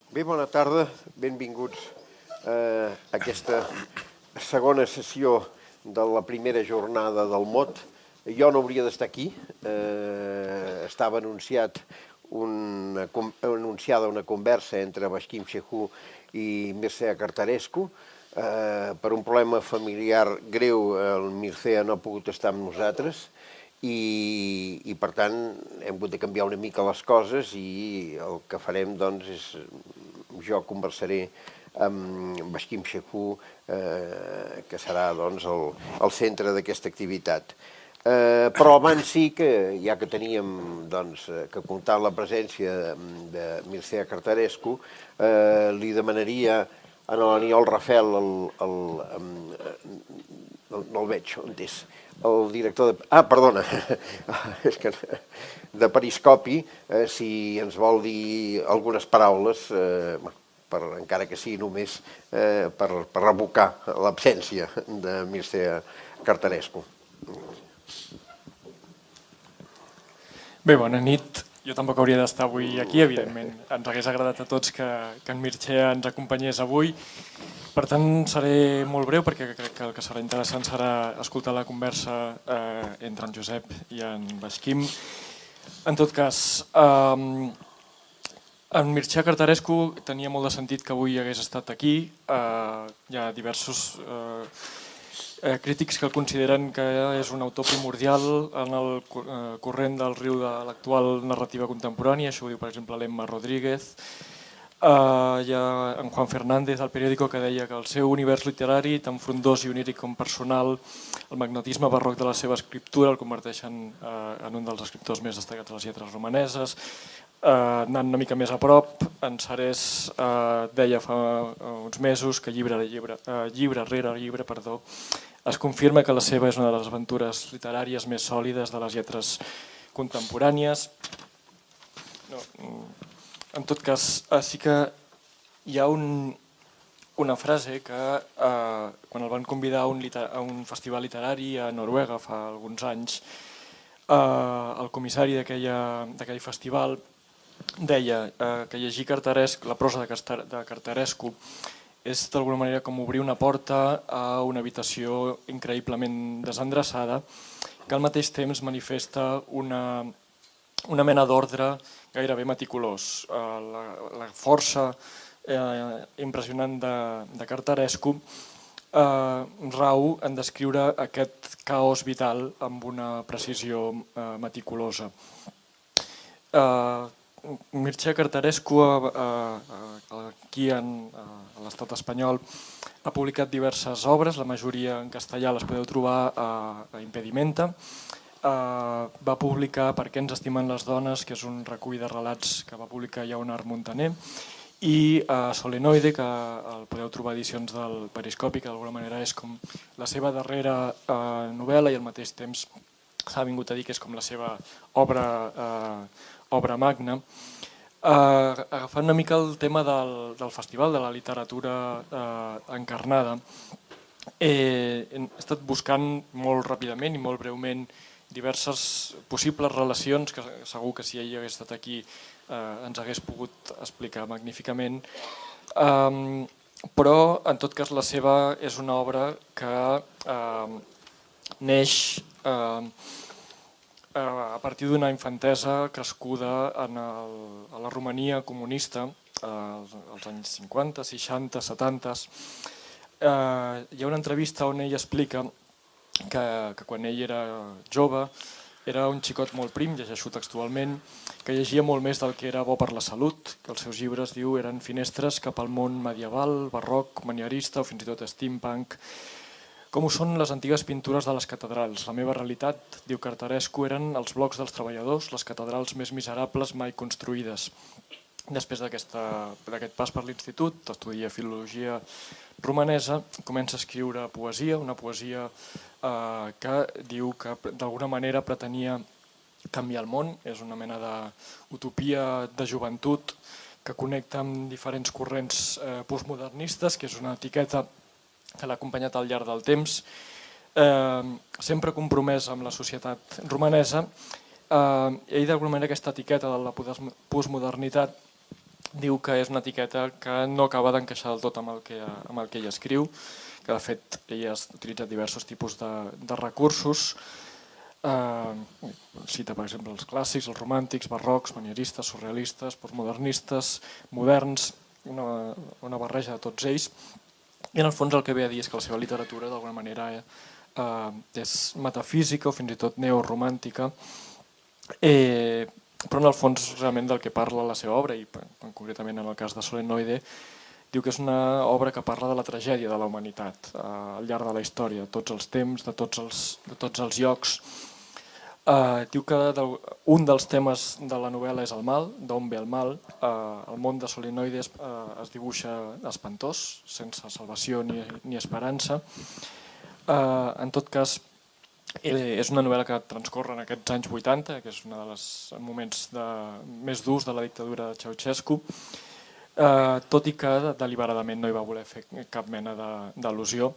Bé, bona tarda, benvinguts a aquesta segona sessió de la primera jornada del MOT. Jo no hauria d'estar aquí, estava anunciada una conversa entre Basquim Chehou i Mircea Cartarescu. Per un problema familiar greu el Mircea no ha pogut estar amb nosaltres i per tant hem hagut de canviar una mica les coses i el que farem doncs és jo conversaré amb Basquim Chehou, que serà doncs el centre d'aquesta activitat. Però abans sí que, ja que teníem doncs, que comptar la presència de Mircea Cartarescu, li demanaria a l'Aniol Rafel, no el veig, on és? El director de... perdona, és que de Periscopi, si ens vol dir algunes paraules, encara que sigui només per revocar l'absència de Mircea Cartarescu. Bé, bona nit. Jo tampoc hauria d'estar avui aquí, evidentment. Ens hagués agradat a tots que en Mircea ens acompanyés avui. Per tant, seré molt breu perquè crec que el que serà interessant serà escoltar la conversa entre en Josep i en Basquim. En tot cas, en Mircea Cartarescu tenia molt de sentit que avui hagués estat aquí. Hi ha diversos crítics que el consideren que és un autor primordial en el corrent del riu de l'actual narrativa contemporània. Això ho diu, per exemple, l'Emma Rodríguez. Hi ha en Juan Fernández al periòdico que deia que el seu univers literari, tan frondós i oníric com personal, el magnetisme barroc de la seva escriptura el converteixen en un dels escriptors més destacats de les lletres romaneses. Anant una mica més a prop, en Serés deia fa uns mesos que llibre rere llibre, es confirma que la seva és una de les aventures literàries més sòlides de les lletres contemporànies. En tot cas, sí que hi ha una frase que quan el van convidar a un festival literari a Noruega fa alguns anys, el comissari d'aquell festival deia que llegir la prosa de Cartarescu és d'alguna manera com obrir una porta a una habitació increïblement desendreçada que al mateix temps manifesta una mena d'ordre gairebé meticulós. La força impressionant de Cartarescu rau en descriure aquest caos vital amb una precisió meticulosa. Mircea Cartarescu aquí a l'estat espanyol ha publicat diverses obres, la majoria en castellà les podeu trobar a Impedimenta. Va publicar Per què ens estimen les dones, que és un recull de relats que va publicar Llaunar Montaner, i Solenoide, que el podeu trobar a edicions del Periscopi, que d'alguna manera és com la seva darrera novel·la i al mateix temps s'ha vingut a dir que és com la seva obra magna. Agafant una mica el tema del festival, de la literatura encarnada, he estat buscant molt ràpidament i molt breument diverses possibles relacions que segur que si ell hagués estat aquí ens hagués pogut explicar magníficament, però en tot cas la seva és una obra que neix a partir d'una infantesa crescuda a la Romania comunista als anys 50, 60, 70. Hi ha una entrevista on ell explica que quan ell era jove era un xicot molt prim, llegeixo textualment, que llegia molt més del que era bo per la salut, que els seus llibres, diu, eren finestres cap al món medieval, barroc, manierista o fins i tot steampunk, com ho són les antigues pintures de les catedrals. La meva realitat, diu Cartarescu, eren els blocs dels treballadors, les catedrals més miserables mai construïdes. Després d'aquest pas per l'institut, estudia filologia romanesa, comença a escriure poesia, una poesia que diu que d'alguna manera pretenia canviar el món, és una mena d'utopia de joventut que connecta amb diferents corrents postmodernistes, que és una etiqueta que l'ha acompanyat al llarg del temps, sempre compromès amb la societat romanesa. Ell d'alguna manera aquesta etiqueta de la postmodernitat diu que és una etiqueta que no acaba d'encaixar del tot amb el que ell escriu, que de fet ell ha utilitzat diversos tipus de recursos. Cita, per exemple, els clàssics, els romàntics, barrocs, manieristes, surrealistes, postmodernistes, moderns, una barreja de tots ells. I en el fons el que ve a dir és que la seva literatura d'alguna manera és metafísica o fins i tot neoromàntica, però en el fons realment del que parla la seva obra, i concretament en el cas de Solenoide, diu que és una obra que parla de la tragèdia de la humanitat al llarg de la història, de tots els temps, de tots els llocs. Diu que un dels temes de la novel·la és el mal, d'on ve el mal. El món de Solenoide es dibuixa espantós, sense salvació ni esperança. En tot cas, és una novel·la que transcorre en aquests anys 80, que és un dels moments més durs de la dictadura de Ceausescu, tot i que deliberadament no hi va voler fer cap mena d'al·lusió.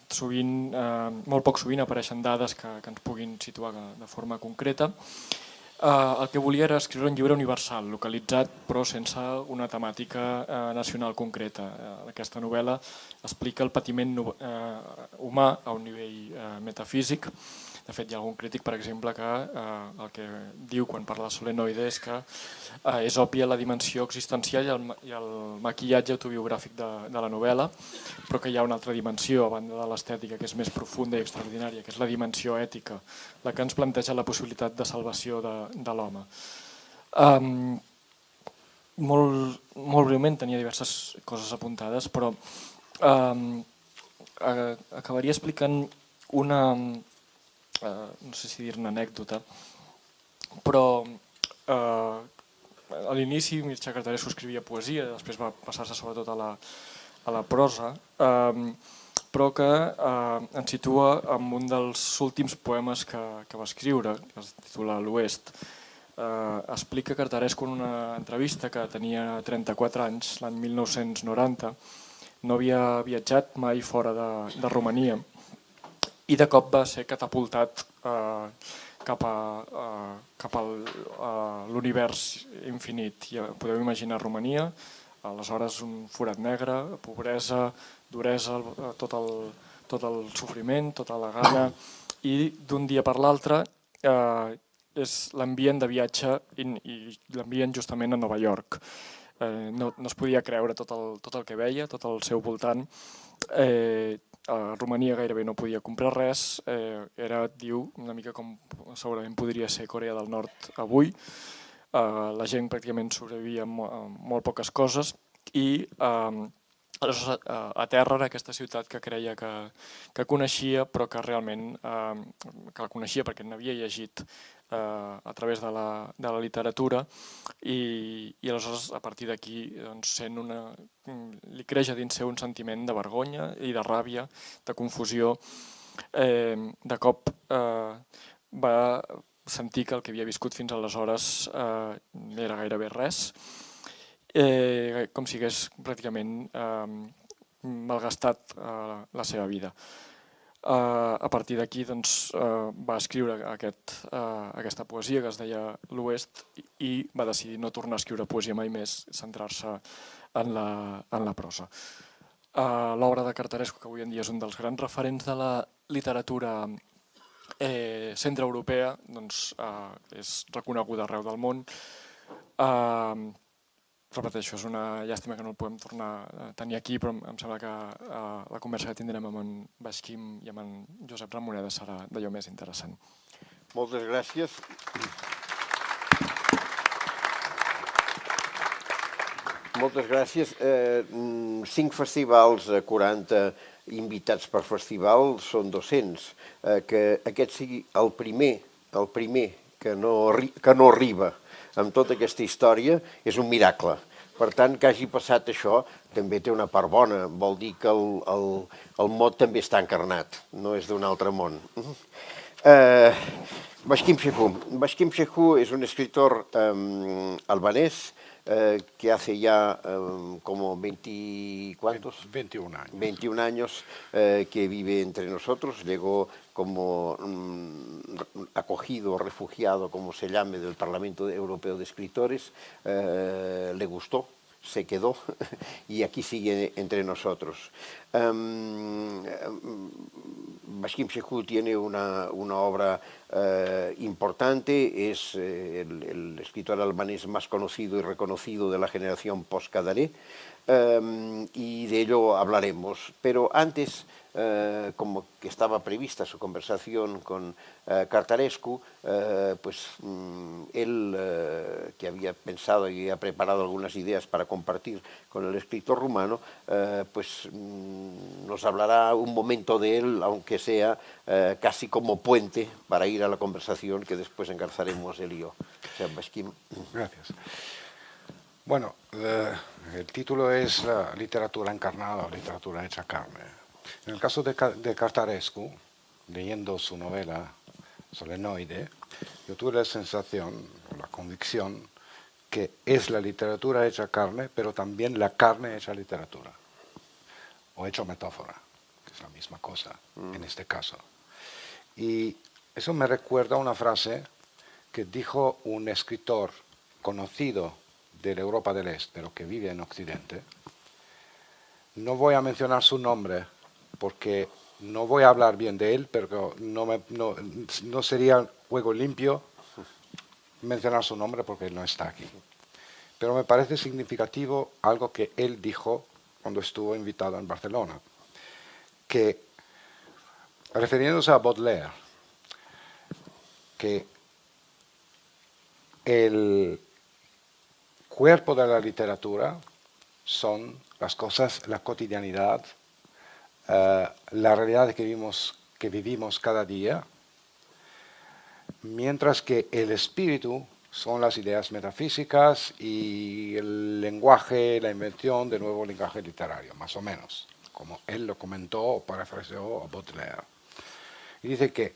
Molt poc sovint apareixen dades que ens puguin situar de forma concreta. El que volia era escriure un llibre universal, localitzat però sense una temàtica nacional concreta. Aquesta novel·la explica el patiment humà a un nivell metafísic. De fet, hi ha algun crític, per exemple, que el que diu quan parla de Solenoide és que és òbvia la dimensió existencial i el maquillatge autobiogràfic de la novel·la, però que hi ha una altra dimensió, a banda de l'estètica, que és més profunda i extraordinària, que és la dimensió ètica, la que ens planteja la possibilitat de salvació de l'home. Molt breument, tenia diverses coses apuntades, però acabaria explicant una... no sé si dir-ne anècdota, però a l'inici Mircea Cărtărescu escrivia poesia, després va passar-se sobretot a la prosa, però que ens situa en un dels últims poemes que va escriure, que es titula L'Oest. Explica Cărtărescu en una entrevista que tenia 34 anys, l'any 1990, no havia viatjat mai fora de Romania, i de cop va ser catapultat cap a l'univers infinit. Podeu imaginar Romania, aleshores un forat negre, pobresa, duresa, tot el sofriment, tota la gana, i d'un dia per l'altre l'envien de viatge i l'envien justament a Nova York. No es podia creure tot el que veia, tot al seu voltant. A Romania gairebé no podia comprar res, diu, una mica com segurament podria ser Corea del Nord avui. La gent pràcticament sobrevivia amb molt poques coses i aleshores aterra en aquesta ciutat que creia que coneixia, però que realment que la coneixia perquè n'havia llegit a través de la literatura, i aleshores a partir d'aquí li creix a dins seu un sentiment de vergonya i de ràbia, de confusió. De cop va sentir que el que havia viscut fins aleshores era gairebé res, com si hagués pràcticament malgastat la seva vida. A partir d'aquí va escriure aquesta poesia que es deia L'Oest i va decidir no tornar a escriure poesia mai més, centrar-se en la prosa. L'obra de Cărtărescu, que avui en dia és un dels grans referents de la literatura centreeuropea, és reconeguda arreu del món. Repeteixo, és una llàstima que no el podem tornar a tenir aquí, però em sembla que la conversa que tindrem amb en Vaskim i amb en Josep Ramoneda serà d'allò més interessant. Moltes gràcies. Moltes gràcies. 5 festivals, 40 invitats per festival, són 200. Que aquest sigui el primer que no arriba amb tota aquesta història és un miracle. Per tant, que hagi passat això també té una part bona. Vol dir que el mot també està encarnat, no és d'un altre món. Vaskim Shehu és un escriptor albanès que hace ya como 20, ¿cuántos? 21 años. 21 años que vive entre nosotros. Llegó como acogido, refugiado, como se llame, del Parlamento Europeo de Escritores. Le gustó, se quedó y aquí sigue entre nosotros. Baskim Shehu tiene una obra importante, es el escritor albanés más conocido y reconocido de la generación post-Kadaré, y de ello hablaremos. Pero antes, como que estaba prevista su conversación con Cartarescu, pues él, que había pensado y ha preparado algunas ideas para compartir con el escritor rumano, pues nos hablará un momento de él, aunque sea casi como puente para ir a la conversación que después engarzaremos él y yo. O sea, Baskim. Gracias. Bueno, el título es la literatura encarnada o literatura hecha carne. En el caso de Cartarescu, leyendo su novela Solenoide, yo tuve la sensación, la convicción, que es la literatura hecha carne, pero también la carne hecha literatura, o hecha metáfora, que es la misma cosa en este caso. Y eso me recuerda a una frase que dijo un escritor conocido de la Europa del Este, pero que vive en Occidente. No voy a mencionar su nombre porque no voy a hablar bien de él, pero no sería juego limpio mencionar su nombre porque él no está aquí. Pero me parece significativo algo que él dijo cuando estuvo invitado en Barcelona, que, refiriéndose a Baudelaire, que el cuerpo de la literatura son las cosas, la cotidianidad, la realidad que vivimos cada día, mientras que el espíritu son las ideas metafísicas y el lenguaje, la invención de nuevo lenguaje literario, más o menos, como él lo comentó o parafraseó a Baudelaire. Y dice que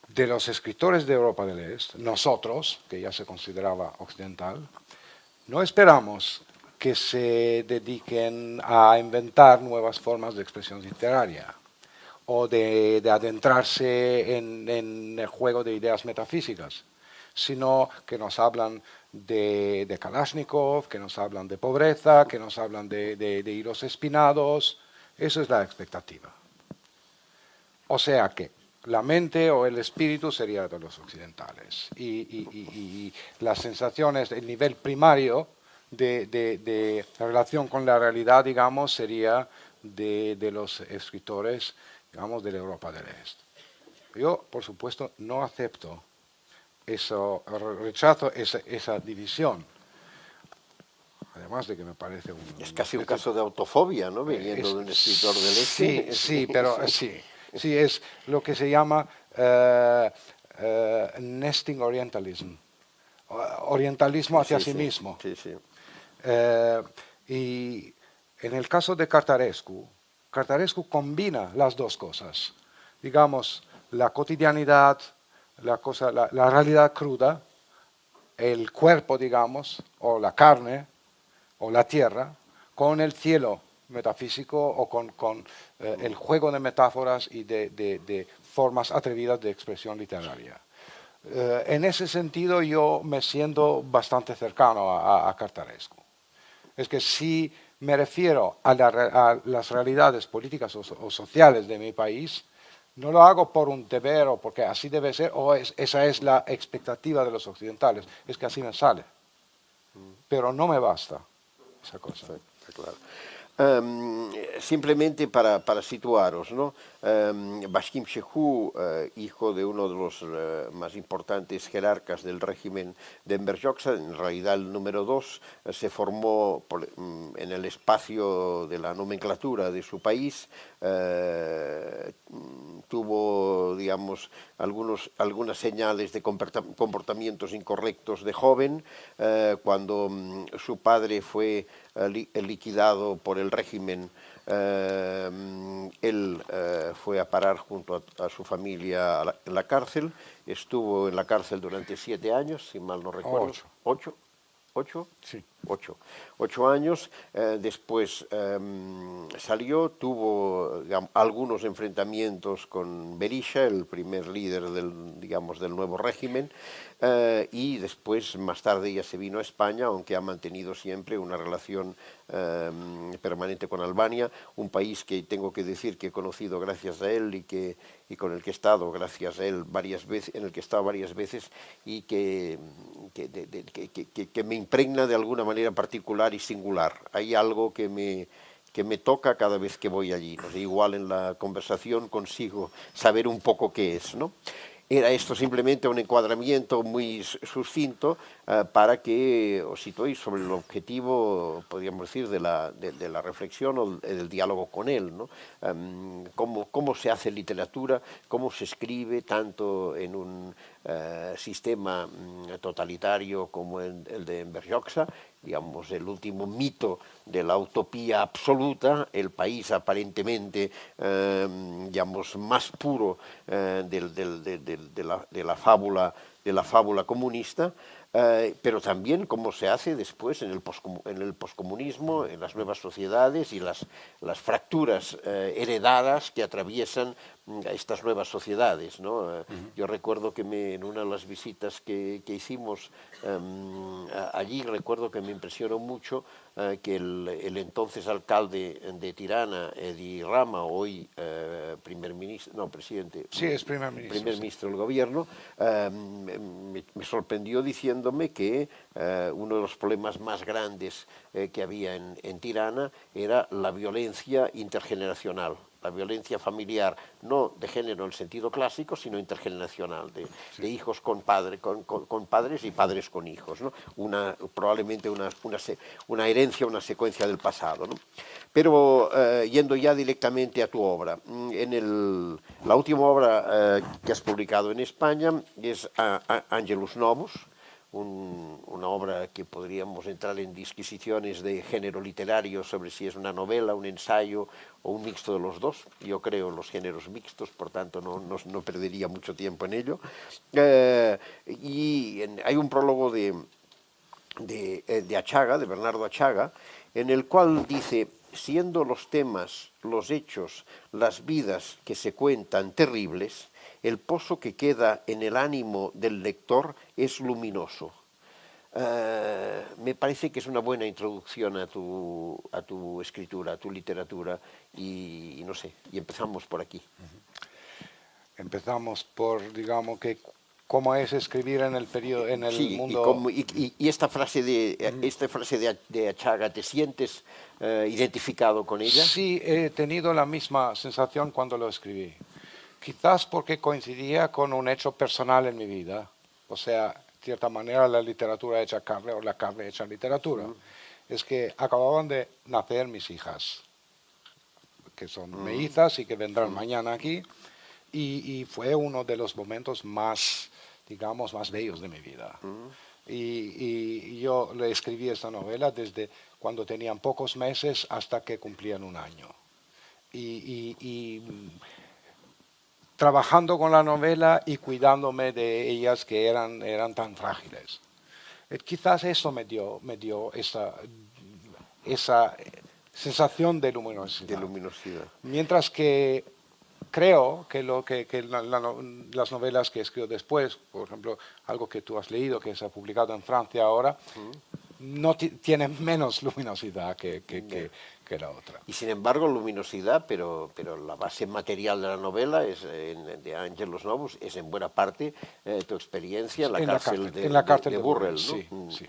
de los escritores de Europa del Este, nosotros, que ya se consideraba occidental, no esperamos que se dediquen a inventar nuevas formas de expresión literaria o de adentrarse en el juego de ideas metafísicas, sino que nos hablan de Kalashnikov, que nos hablan de pobreza, que nos hablan de hilos espinados. Eso es la expectativa. O sea que la mente o el espíritu sería de los occidentales y las sensaciones, el nivel primario de relación con la realidad, digamos, sería de los escritores, digamos, de la Europa del Este. Yo, por supuesto, no acepto eso, rechazo esa división. Además de que me parece es casi un caso de autofobia, ¿no? Viniendo de un escritor del Este. Sí, pero sí. Sí, es lo que se llama nesting orientalism, orientalismo hacia sí mismo. Sí, sí. Y en el caso de Cartarescu, Cartarescu combina las dos cosas. Digamos, la cotidianidad, la realidad cruda, el cuerpo, digamos, o la carne, o la tierra, con el cielo metafísico o con el juego de metáforas y de formas atrevidas de expresión literaria. En ese sentido yo me siento bastante cercano a Cartarescu. Es que si me refiero a las realidades políticas o sociales de mi país, no lo hago por un deber o porque así debe ser, o esa es la expectativa de los occidentales, es que así me sale. Pero no me basta esa cosa. Está claro. Simplemente para situaros, ¿no? Baskim Shehu, hijo de uno de los más importantes jerarcas del régimen de Enver Hoxha, en realidad el número 2, se formó en el espacio de la nomenclatura de su país, tuvo, digamos, algunas señales de comportamientos incorrectos de joven, cuando su padre fue liquidado por el régimen, él fue a parar junto a su familia en la cárcel, estuvo en la cárcel durante 7 años, si mal no recuerdo. 8. ¿8? Sí. 8 años, después salió, tuvo digamos, algunos enfrentamientos con Berisha, el primer líder del nuevo régimen, y después, más tarde, ya se vino a España, aunque ha mantenido siempre una relación permanente con Albania, un país que tengo que decir que he conocido gracias a él y con el que he estado gracias a él varias veces, en el que he estado varias veces y que me impregna de alguna manera particular y singular. Hay algo que me toca cada vez que voy allí. No sé, igual en la conversación consigo saber un poco qué es, ¿no? Era esto simplemente un encuadramiento muy sucinto para que os situéis sobre el objetivo, podríamos decir, de la reflexión o del diálogo con él, ¿no? Cómo se hace literatura, cómo se escribe tanto en un sistema totalitario como el de Enver Hoxha, digamos, el último mito de la utopía absoluta, el país aparentemente, digamos, más puro de la fábula comunista, pero también cómo se hace después en el poscomunismo, en las nuevas sociedades y las fracturas heredadas que atraviesan estas nuevas sociedades, ¿no? Yo recuerdo que en una de las visitas que hicimos allí, recuerdo que me impresionó mucho que el entonces alcalde de Tirana, Edi Rama, hoy presidente, Sí, es primer ministro. Del gobierno, me sorprendió diciéndome que uno de los problemas más grandes que había en Tirana era la violencia intergeneracional, la violencia familiar, no de género en el sentido clásico, sino intergeneracional, de hijos con padres y padres con hijos, ¿no? Probablemente una herencia, una secuencia del pasado, ¿no? Pero yendo ya directamente a tu obra, la última obra que has publicado en España es Angelus Novus, una obra que podríamos entrar en disquisiciones de género literario sobre si es una novela, un ensayo o un mixto de los dos. Yo creo en los géneros mixtos, por tanto no perdería mucho tiempo en ello. Hay un prólogo de Achaga, de Bernardo Achaga, en el cual dice: siendo los temas, los hechos, las vidas que se cuentan terribles, el pozo que queda en el ánimo del lector es luminoso. Me parece que es una buena introducción a tu escritura, a tu literatura, y no sé, y empezamos por aquí. Empezamos por, digamos, que cómo es escribir en el periodo, en el Sí, mundo. y esta frase de Achaga, ¿te sientes identificado con ella? Sí, he tenido la misma sensación cuando lo escribí. Quizás porque coincidía con un hecho personal en mi vida. O sea, de cierta manera la literatura hecha carne o la carne hecha literatura. Es que acababan de nacer mis hijas, que son mellizas y que vendrán mañana aquí. Y fue uno de los momentos más, digamos, más bellos de mi vida. Y yo le escribí esta novela desde cuando tenían pocos meses hasta que cumplían un año. Y trabajando con la novela y cuidándome de ellas que eran tan frágiles. Quizás eso me dio esa sensación de luminosidad. Mientras que creo que las novelas que escribo después, por ejemplo, algo que tú has leído, que se ha publicado en Francia ahora, no tienen menos luminosidad que la otra. Y sin embargo, luminosidad, pero la base material de la novela de Angelus Novus es en buena parte tu experiencia en la cárcel de Burrell, ¿no? Sí, sí.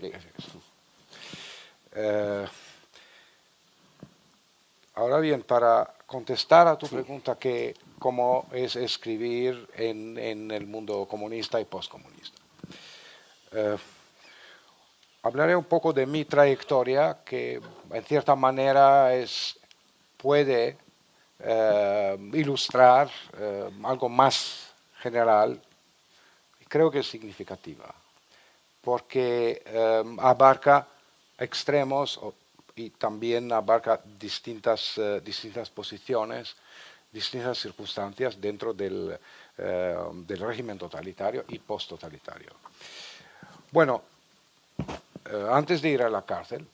Ahora bien, para contestar a tu pregunta, que cómo es escribir en el mundo comunista y postcomunista. Hablaré un poco de mi trayectoria, que en cierta manera puede ilustrar algo más general, y creo que es significativa, porque abarca extremos y también abarca distintas posiciones, distintas circunstancias dentro del régimen totalitario y post-totalitario. Bueno, antes de ir a la cárcel,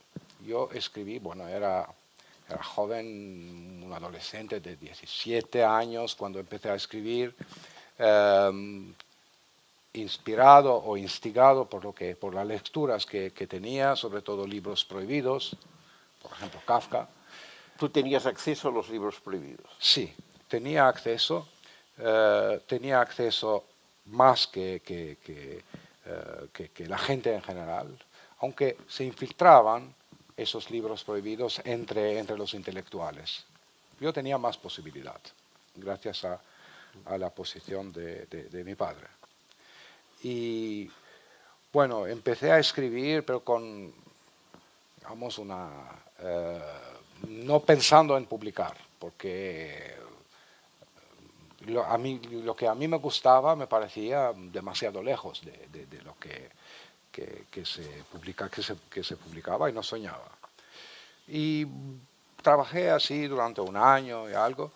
yo escribí, bueno, era joven, un adolescente de 17 años cuando empecé a escribir, inspirado o instigado por las lecturas que tenía, sobre todo libros prohibidos, por ejemplo Kafka. ¿Tú tenías acceso a los libros prohibidos? Sí, tenía acceso más que la gente en general, aunque se infiltraban esos libros prohibidos entre los intelectuales. Yo tenía más posibilidad, gracias a la posición de mi padre. Y bueno, empecé a escribir, pero con, digamos, no pensando en publicar, porque lo que a mí me gustaba me parecía demasiado lejos de lo que se publicaba y no soñaba. Y trabajé así durante un año y algo,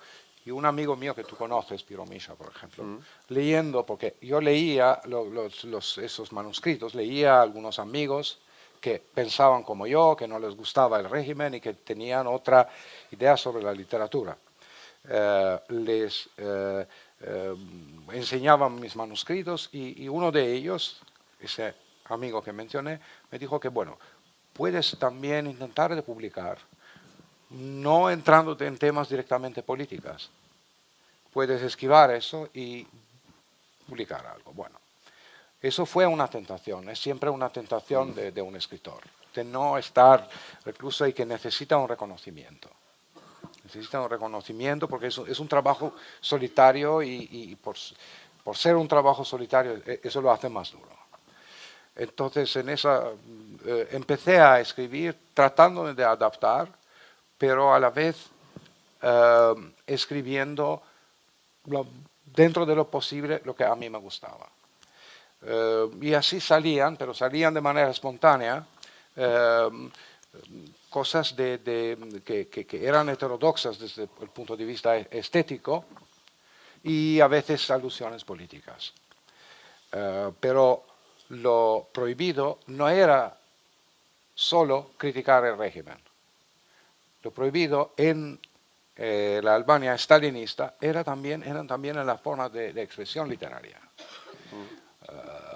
y un amigo mío que tú conoces, Piro Misha, por ejemplo, leyendo, porque yo leía esos manuscritos, leía a algunos amigos que pensaban como yo, que no les gustaba el régimen y que tenían otra idea sobre la literatura. Les enseñaban mis manuscritos y uno de ellos, ese amigo que mencioné, me dijo que, bueno, puedes también intentar de publicar, no entrándote en temas directamente políticos. Puedes esquivar eso y publicar algo. Bueno, eso fue una tentación, es siempre una tentación de un escritor, de no estar recluso y que necesita un reconocimiento. Necesita un reconocimiento porque es un trabajo solitario y por ser un trabajo solitario eso lo hace más duro. Entonces empecé a escribir tratando de adaptar, pero a la vez escribiendo dentro de lo posible lo que a mí me gustaba. Y así salían, pero salían de manera espontánea, cosas que eran heterodoxas desde el punto de vista estético y a veces alusiones políticas. Pero lo prohibido no era solo criticar el régimen. Lo prohibido en la Albania stalinista eran también en la forma de expresión literaria.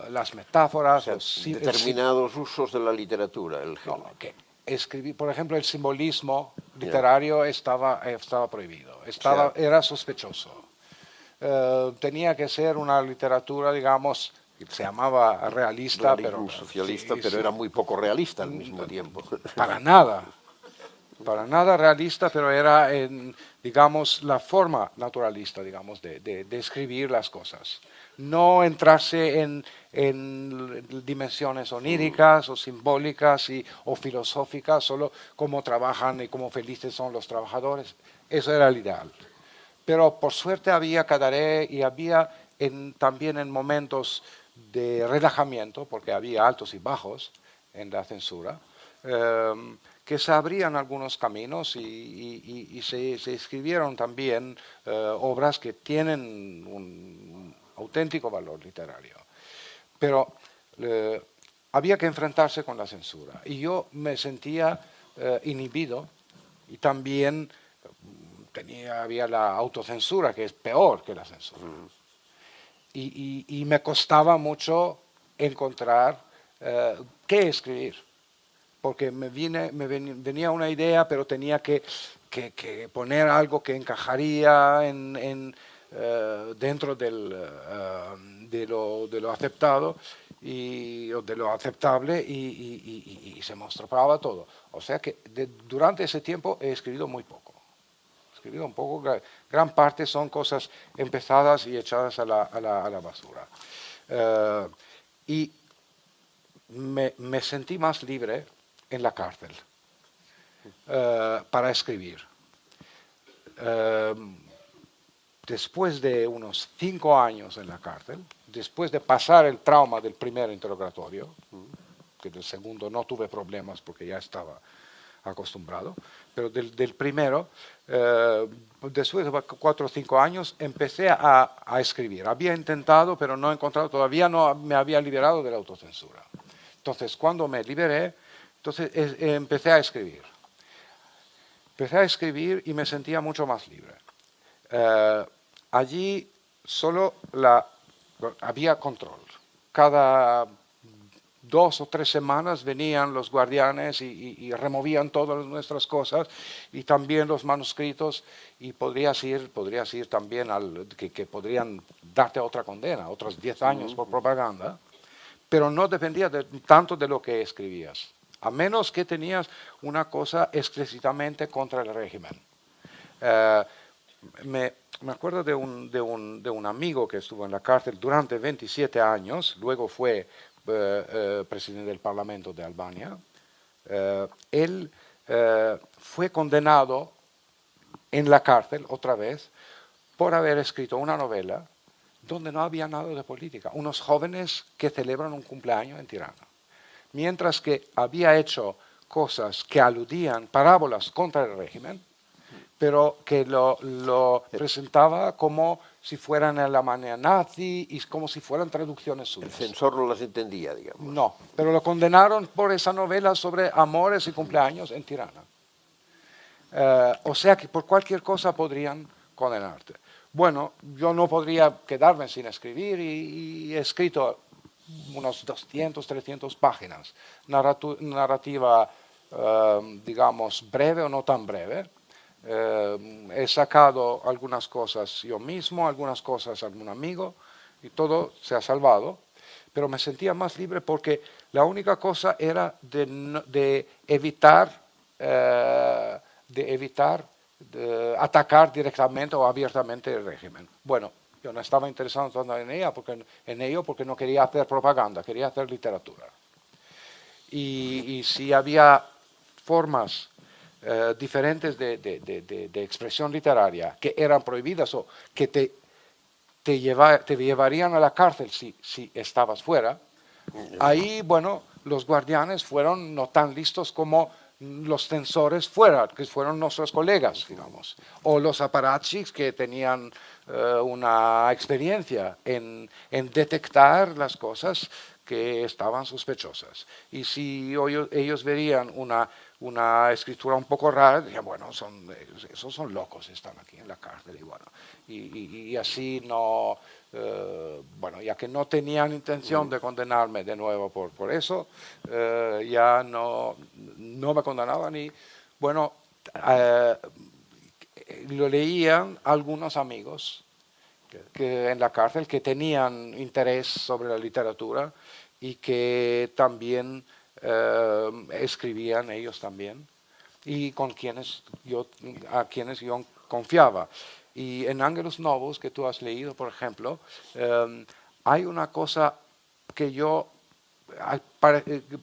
Las metáforas, o sea, determinados usos de la literatura. Por ejemplo, el simbolismo literario estaba prohibido, era sospechoso. Tenía que ser una literatura, digamos, se llamaba realista, pero socialista, pero era muy poco realista al mismo tiempo. Para nada realista, pero era, digamos, la forma naturalista, digamos, de escribir las cosas. No entrarse en dimensiones oníricas o simbólicas o filosóficas, solo cómo trabajan y cómo felices son los trabajadores. Eso era el ideal. Pero por suerte había cadaré y había también en momentos de relajamiento, porque había altos y bajos en la censura, que se abrían algunos caminos y se escribieron también obras que tienen un auténtico valor literario. Pero había que enfrentarse con la censura y yo me sentía inhibido y también había la autocensura, que es peor que la censura. Y me costaba mucho encontrar qué escribir, porque me venía una idea, pero tenía que poner algo que encajaría dentro de lo aceptado o de lo aceptable y se me estropeaba todo. O sea que durante ese tiempo he escrito muy poco. Escribido un poco, gran parte son cosas empezadas y echadas a la basura. Y me sentí más libre en la cárcel para escribir. Después de unos 5 años en la cárcel, después de pasar el trauma del primer interrogatorio, que del segundo no tuve problemas porque ya estaba acostumbrado, pero del primero, después de 4 o 5 años, empecé a escribir. Había intentado, pero no he encontrado, todavía no me había liberado de la autocensura. Entonces, cuando me liberé, entonces empecé a escribir. Empecé a escribir y me sentía mucho más libre. Allí solo había control. Cada 2 o 3 semanas venían los guardianes y removían todas nuestras cosas y también los manuscritos, y podrías ir también que podrían darte otra condena, otros 10 años por propaganda, pero no dependía tanto de lo que escribías, a menos que tenías una cosa explícitamente contra el régimen. Me acuerdo de un amigo que estuvo en la cárcel durante 27 años, luego fue presidente del Parlamento de Albania. Él fue condenado en la cárcel otra vez por haber escrito una novela donde no había nada de política, unos jóvenes que celebran un cumpleaños en Tirana, mientras que había hecho cosas que aludían, parábolas contra el régimen, pero que lo presentaba como si fueran en la manera nazi y como si fueran traducciones suyas. El censor no las entendía, digamos. No, pero lo condenaron por esa novela sobre amores y cumpleaños en Tirana. O sea que por cualquier cosa podrían condenarte. Bueno, yo no podría quedarme sin escribir y he escrito unos 200, 300 páginas, narrativa, digamos, breve o no tan breve. He sacado algunas cosas yo mismo, algunas cosas algún amigo, y todo se ha salvado, pero me sentía más libre porque la única cosa era de evitar atacar directamente o abiertamente el régimen. Bueno, yo no estaba interesado tanto en ello porque no quería hacer propaganda, quería hacer literatura. Y si había formas diferentes de expresión literaria que eran prohibidas o que te llevarían a la cárcel si estabas fuera, ahí, bueno, los guardianes fueron no tan listos como los censores fuera, que fueron nuestros colegas, digamos, o los aparachiks que tenían una experiencia en detectar las cosas que estaban sospechosas. Y si ellos verían una escritura un poco rara, decían, bueno, esos son locos, están aquí en la cárcel, y bueno, y así no, bueno, ya que no tenían intención de condenarme de nuevo por eso, ya no me condenaban y, bueno, lo leían algunos amigos que en la cárcel que tenían interés sobre la literatura y que también escribían ellos también y a quienes yo confiaba. Y en Angelus Novus, que tú has leído, por ejemplo, hay una cosa que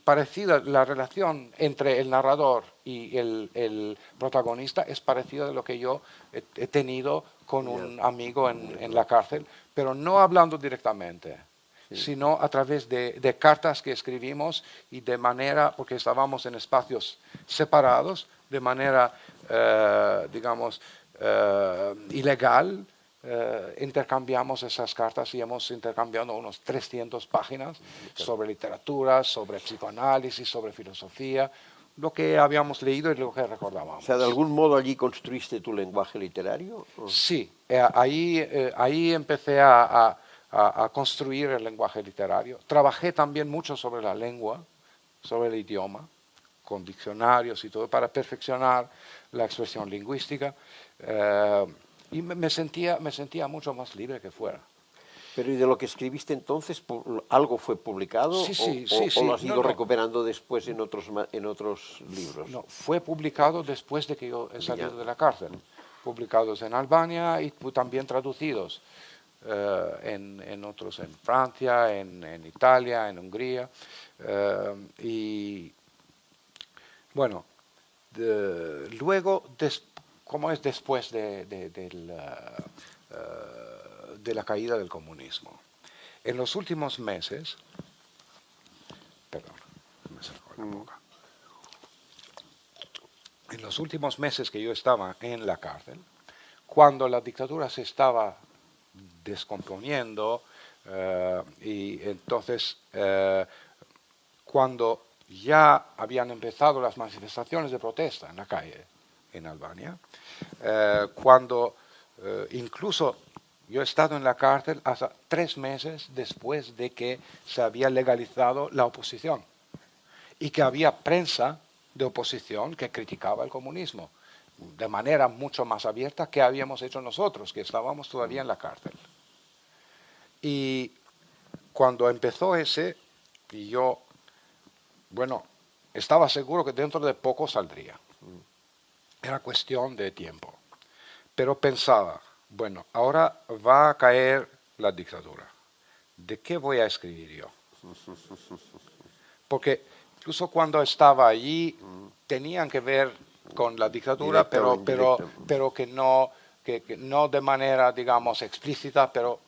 parecida, la relación entre el narrador y el protagonista es parecida a lo que yo he tenido con un amigo en la cárcel, pero no hablando directamente, sino a través de cartas que escribimos y de manera, porque estábamos en espacios separados, de manera, digamos, ilegal, intercambiamos esas cartas y hemos intercambiado unos 300 páginas sobre literatura, sobre psicoanálisis, sobre filosofía, lo que habíamos leído y lo que recordábamos. O sea, ¿de algún modo allí construiste tu lenguaje literario? Sí, ahí empecé a construir el lenguaje literario. Trabajé también mucho sobre la lengua, sobre el idioma, con diccionarios y todo, para perfeccionar la expresión lingüística. Y me sentía mucho más libre que fuera. Pero ¿y de lo que escribiste entonces, algo fue publicado? Sí. ¿O lo has ido recuperando después en otros libros? No, fue publicado después de que yo he salido de la cárcel. Publicados en Albania y también traducidos en otros, en Francia, en Italia, en Hungría. Y bueno, luego, ¿cómo es después de la caída del comunismo? En los últimos meses, perdón, me acerco a la boca. En los últimos meses que yo estaba en la cárcel, cuando la dictadura se estaba descomponiendo y entonces cuando ya habían empezado las manifestaciones de protesta en la calle en Albania, cuando incluso yo he estado en la cárcel hasta 3 meses después de que se había legalizado la oposición y que había prensa de oposición que criticaba el comunismo de manera mucho más abierta que habíamos hecho nosotros, que estábamos todavía en la cárcel. Y cuando empezó ese, y yo, bueno, estaba seguro que dentro de poco saldría. Era cuestión de tiempo. Pero pensaba, bueno, ahora va a caer la dictadura. ¿De qué voy a escribir yo? Porque incluso cuando estaba allí tenían que ver con la dictadura, pero que no de manera, digamos, explícita, pero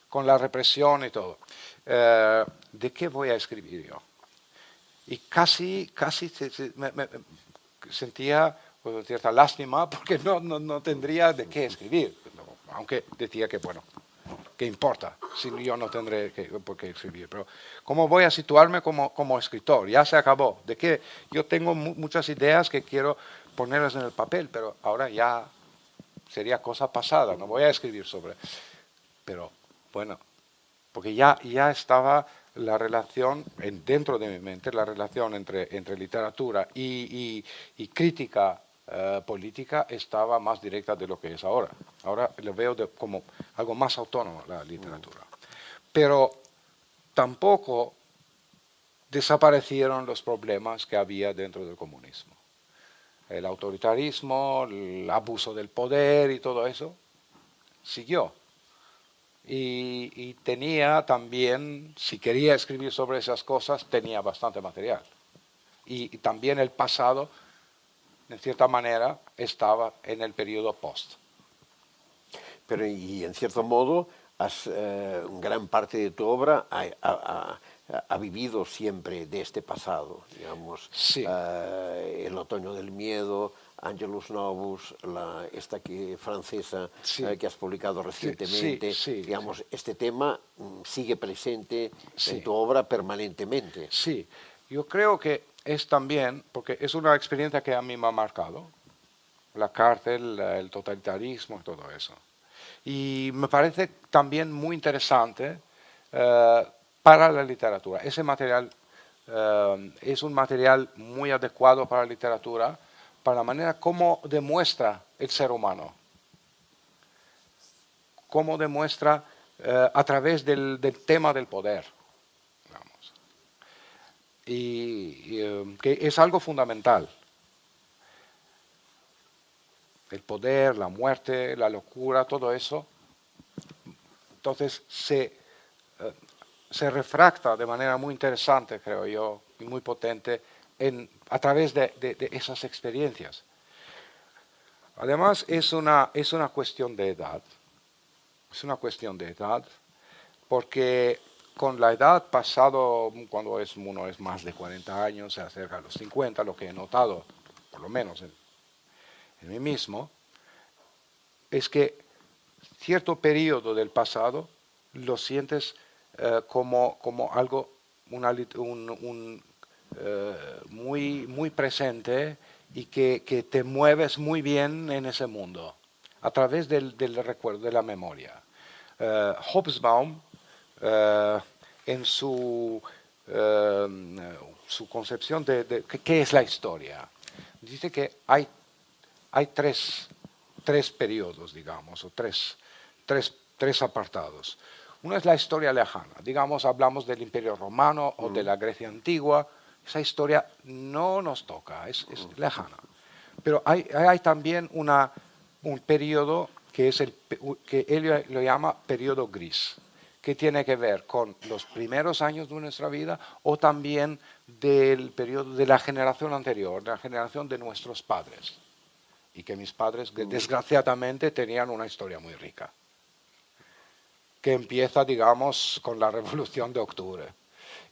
con la represión y todo. ¿De qué voy a escribir yo? Y casi me sentía cierta lástima porque no tendría de qué escribir, aunque decía que, bueno, ¿qué importa si yo no tendré por qué escribir? Pero ¿cómo voy a situarme como escritor? Ya se acabó. ¿De qué? Yo tengo muchas ideas que quiero ponerlas en el papel, pero ahora ya sería cosa pasada, no voy a escribir sobre. Pero bueno, porque ya estaba la relación, dentro de mi mente, la relación entre literatura y crítica política estaba más directa de lo que es ahora. Ahora lo veo como algo más autónomo la literatura. Pero tampoco desaparecieron los problemas que había dentro del comunismo. El autoritarismo, el abuso del poder y todo eso siguió. Y tenía también, si quería escribir sobre esas cosas, tenía bastante material. Y también el pasado, en cierta manera, estaba en el periodo post. Pero, y en cierto modo, gran parte de tu obra ha vivido siempre de este pasado, digamos. Sí. El otoño del miedo, Angelus Novus, esta francesa Sí. Que has publicado recientemente, digamos, este tema sigue presente en tu obra permanentemente. Sí, yo creo que es también, porque es una experiencia que a mí me ha marcado, la cárcel, el totalitarismo y todo eso. Y me parece también muy interesante para la literatura. Ese material es un material muy adecuado para la literatura, para la manera como demuestra el ser humano, cómo demuestra a través del tema del poder, digamos. Y que es algo fundamental. El poder, la muerte, la locura, todo eso. Entonces se refracta de manera muy interesante, creo yo, y muy potente a través de esas experiencias. Además, es una cuestión de edad. Es una cuestión de edad, porque con la edad pasado, cuando uno es más de 40 años, se acerca a los 50, lo que he notado, por lo menos en mí mismo, es que cierto periodo del pasado lo sientes como algo muy presente y que te mueves muy bien en ese mundo a través del recuerdo, de la memoria. Hobsbawm, en su concepción de qué es la historia, dice que hay tres periodos, digamos, o tres apartados. Uno es la historia lejana, digamos, hablamos del Imperio Romano o de la Grecia antigua. Esa historia no nos toca, es lejana. Pero hay también un periodo que él lo llama periodo gris, que tiene que ver con los primeros años de nuestra vida o también del periodo de la generación anterior, de la generación de nuestros padres. Y que mis padres, desgraciadamente, tenían una historia muy rica, que empieza, digamos, con la Revolución de Octubre.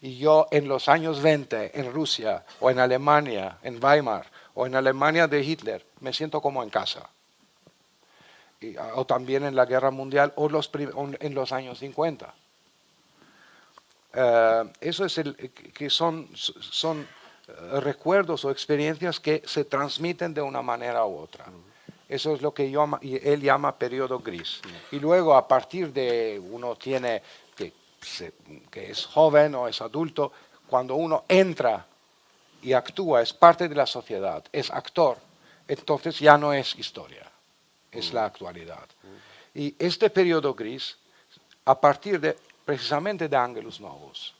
Y yo en los años 20, en Rusia, o en Alemania, en Weimar, o en Alemania de Hitler, me siento como en casa. O también en la Guerra Mundial, o en los años 50. Eso es que son recuerdos o experiencias que se transmiten de una manera u otra. Eso es lo que él llama periodo gris. Y luego, a partir de uno tiene que es joven o es adulto, cuando uno entra y actúa, es parte de la sociedad, es actor, entonces ya no es historia, es la actualidad. Y este periodo gris, a partir de precisamente de Angelus Novus,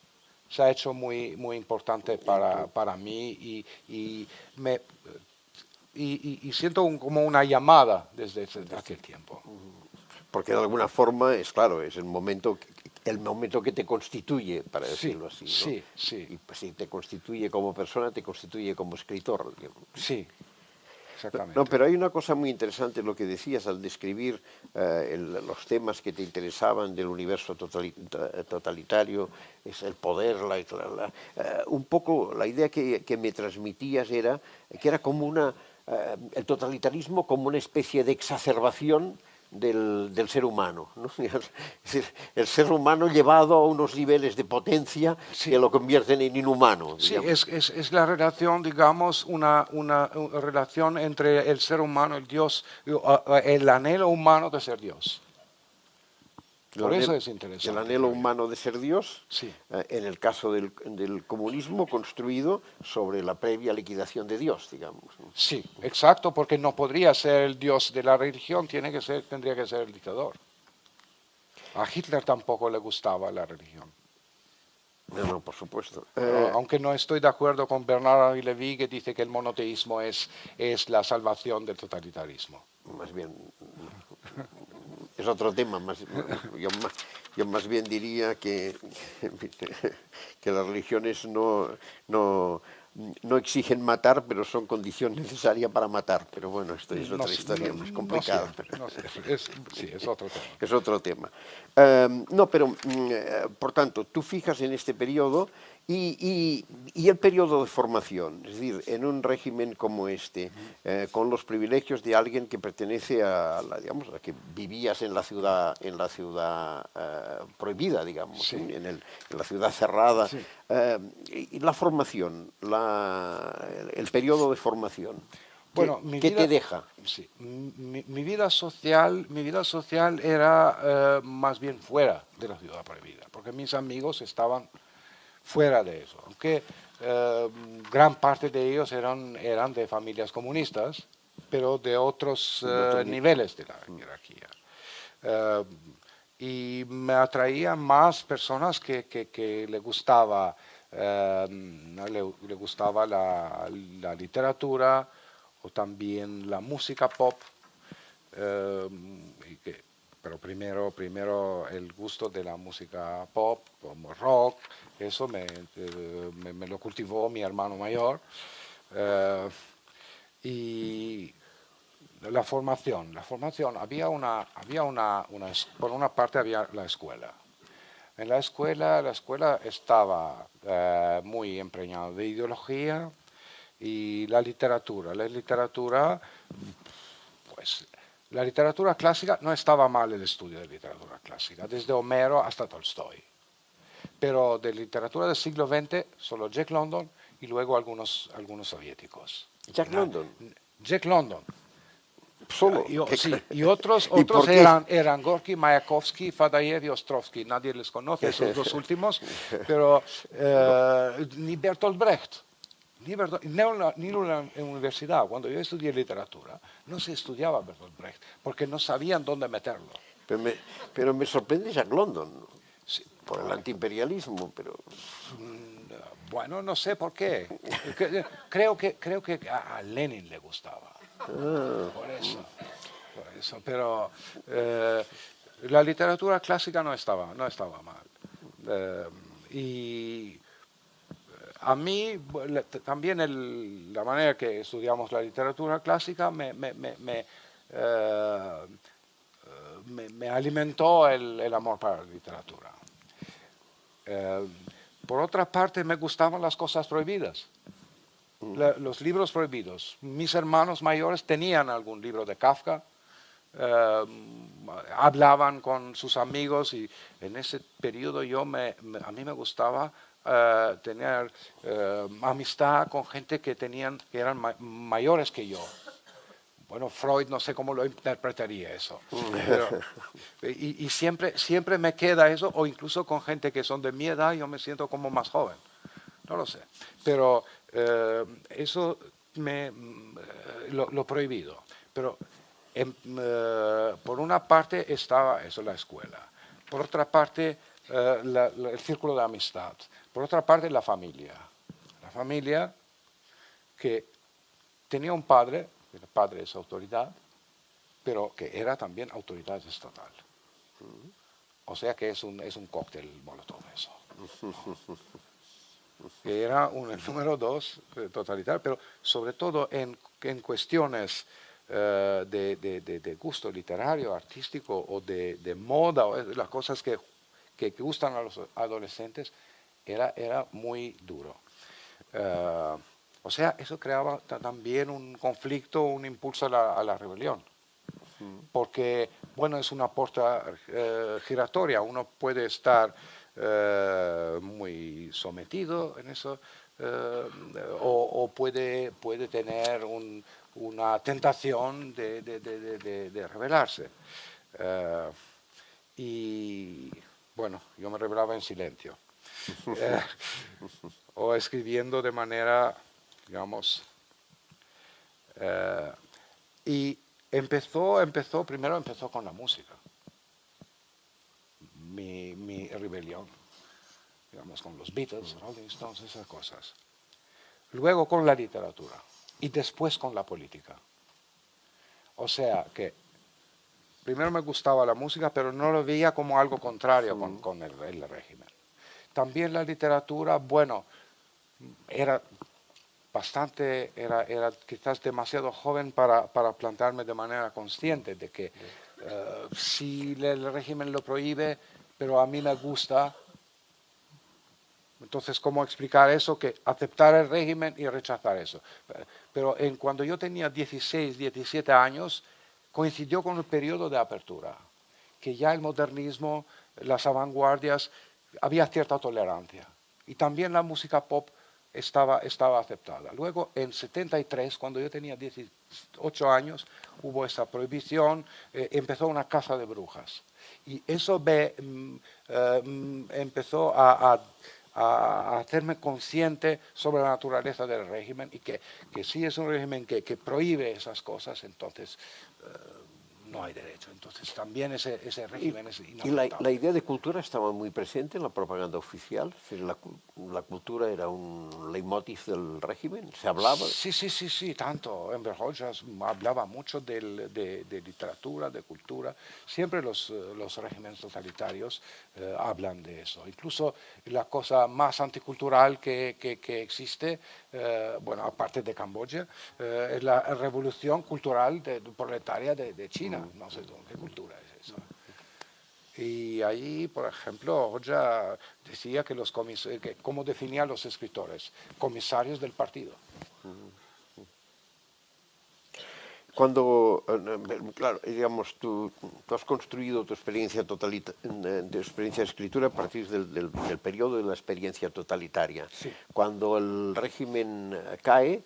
se ha hecho muy, muy importante para mí y siento como una llamada desde aquel tiempo. Porque de alguna forma es claro, es el momento que te constituye, para decirlo así, ¿no? Sí, sí. Y pues, si te constituye como persona, te constituye como escritor, digamos. Sí, exactamente. No, pero hay una cosa muy interesante lo que decías al describir los temas que te interesaban del universo totalitario, es el poder, un poco la idea que me transmitías era que era como el totalitarismo como una especie de exacerbación del ser humano, ¿no? Es decir, el ser humano llevado a unos niveles de potencia que lo convierten en inhumano. Sí, es la relación, digamos, una relación entre el ser humano, el Dios, el anhelo humano de ser Dios. Por eso es interesante. El anhelo humano de ser Dios, sí. En el caso del comunismo, construido sobre la previa liquidación de Dios, digamos, ¿no? Sí, exacto, porque no podría ser el Dios de la religión, tendría que ser el dictador. A Hitler tampoco le gustaba la religión. No, por supuesto. Aunque no estoy de acuerdo con Bernard Levy, que dice que el monoteísmo es la salvación del totalitarismo. Más bien, es otro tema. Yo más bien diría que las religiones no exigen matar, pero son condición necesaria para matar. Pero bueno, esto es otra historia más complicada. Sí, es otro tema. Es otro tema. Por tanto, tú fijas en este periodo y el periodo de formación, es decir, en un régimen como este, con los privilegios de alguien que pertenece a que vivías en la ciudad prohibida, digamos, sí. en la ciudad cerrada, sí. Y la formación, el periodo de formación. Bueno, ¿Qué te deja? Sí, mi vida social era más bien fuera de la ciudad prohibida, porque mis amigos estaban fuera de eso, aunque gran parte de ellos eran de familias comunistas, pero de otros niveles de la jerarquía. Y me atraían más personas que le gustaba la literatura, o también la música pop, pero primero el gusto de la música pop, como rock, eso me lo cultivó mi hermano mayor. Y la formación, por una parte había la escuela. En la escuela estaba muy empreñada de ideología. Y la literatura clásica, no estaba mal el estudio de literatura clásica, desde Homero hasta Tolstoy. Pero de literatura del siglo XX, solo Jack London y luego algunos soviéticos. Jack London. Solo. Sí, y otros eran Gorky, Mayakovsky, Fadayev y Ostrovsky. Nadie les conoce, esos dos últimos, pero ni Bertolt Brecht. Ni en la universidad, cuando yo estudié literatura, no se estudiaba Bertolt Brecht, porque no sabían dónde meterlo. Pero me sorprende Jack London, sí, por el antiimperialismo, pero... Bueno, no sé por qué. Creo que a Lenin le gustaba. Por eso. Pero la literatura clásica no estaba mal. Y a mí también la manera que estudiamos la literatura clásica me alimentó el amor para la literatura. Por otra parte, me gustaban las cosas prohibidas, los libros prohibidos. Mis hermanos mayores tenían algún libro de Kafka, hablaban con sus amigos y en ese periodo a mí me gustaba tener amistad con gente que eran mayores que yo. Bueno, Freud no sé cómo lo interpretaría eso, pero, y siempre me queda eso, o incluso con gente que son de mi edad, yo me siento como más joven, no lo sé, pero eso lo prohibido, pero por una parte estaba eso, la escuela, por otra parte el círculo de amistad, por otra parte la familia que tenía un padre, el padre es autoridad, pero que era también autoridad estatal. O sea que es un cóctel molotov eso. Que era el número 2 totalitario, pero sobre todo en cuestiones de gusto literario, artístico o de moda, o las cosas que gustan a los adolescentes, era muy duro. O sea, eso creaba también un conflicto, un impulso a la rebelión. Porque, bueno, es una puerta giratoria, uno puede estar muy sometido en eso o puede tener una tentación de rebelarse. Y, bueno, yo me rebelaba en silencio. O escribiendo de manera, digamos, y primero empezó con la música, mi rebelión, digamos, con los Beatles, Rolling Stones, esas cosas. Luego con la literatura y después con la política. O sea que primero me gustaba la música, pero no lo veía como algo contrario con el régimen. También la literatura, bueno, era quizás demasiado joven para plantearme de manera consciente de que si el régimen lo prohíbe, pero a mí me gusta, entonces ¿cómo explicar eso? Que aceptar el régimen y rechazar eso. Pero cuando yo tenía 16, 17 años, coincidió con el periodo de apertura, que ya el modernismo, las vanguardias, había cierta tolerancia. Y también la música pop estaba aceptada. Luego, en 73, cuando yo tenía 18 años, hubo esa prohibición, empezó una caza de brujas. Y eso empezó a hacerme consciente sobre la naturaleza del régimen y que si es un régimen que prohíbe esas cosas, entonces no hay derecho. Entonces también ese régimen es inaceptable. ¿Y la idea de cultura estaba muy presente en la propaganda oficial? ¿La cultura era un leitmotiv del régimen? ¿Se hablaba? Sí, tanto. Enver Hoxha hablaba mucho de literatura, de cultura. Siempre los regímenes totalitarios hablan de eso. Incluso la cosa más anticultural que existe, bueno, aparte de Camboya, es la revolución cultural proletaria de China. No sé qué cultura es eso. Y ahí, por ejemplo, Hoxha decía que cómo definía a los escritores, comisarios del partido. Cuando, claro, digamos, tú has construido tu experiencia de escritura a partir del periodo de la experiencia totalitaria. Sí. Cuando el régimen cae,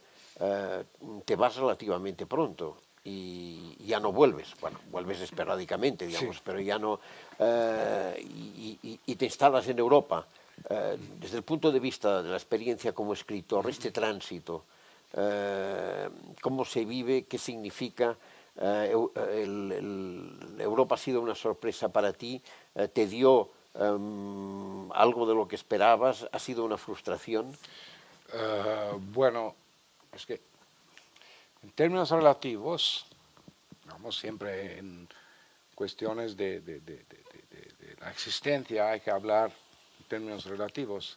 te vas relativamente pronto y ya no vuelves. Bueno, vuelves esporádicamente, digamos, sí, pero ya no... y te instalas en Europa. Desde el punto de vista de la experiencia como escritor, este tránsito, cómo se vive, qué significa. Europa ha sido una sorpresa para ti, te dio algo de lo que esperabas, ha sido una frustración. Bueno, es que en términos relativos, vamos, siempre en cuestiones de la existencia hay que hablar en términos relativos.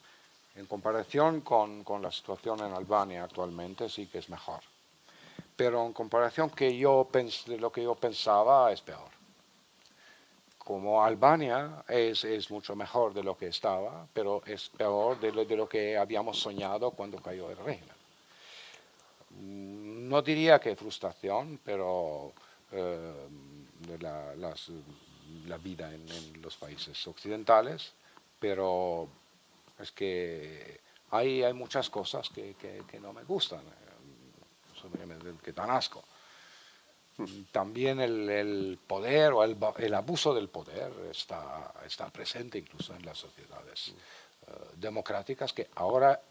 En comparación con la situación en Albania actualmente sí que es mejor. Pero en comparación de lo que yo pensaba es peor. Como Albania es mucho mejor de lo que estaba, pero es peor de lo que habíamos soñado cuando cayó el régimen. No diría que frustración, pero de la vida en los países occidentales, pero es que hay muchas cosas que no me gustan, que dan asco. También el poder o el abuso del poder está presente incluso en las sociedades democráticas que ahora,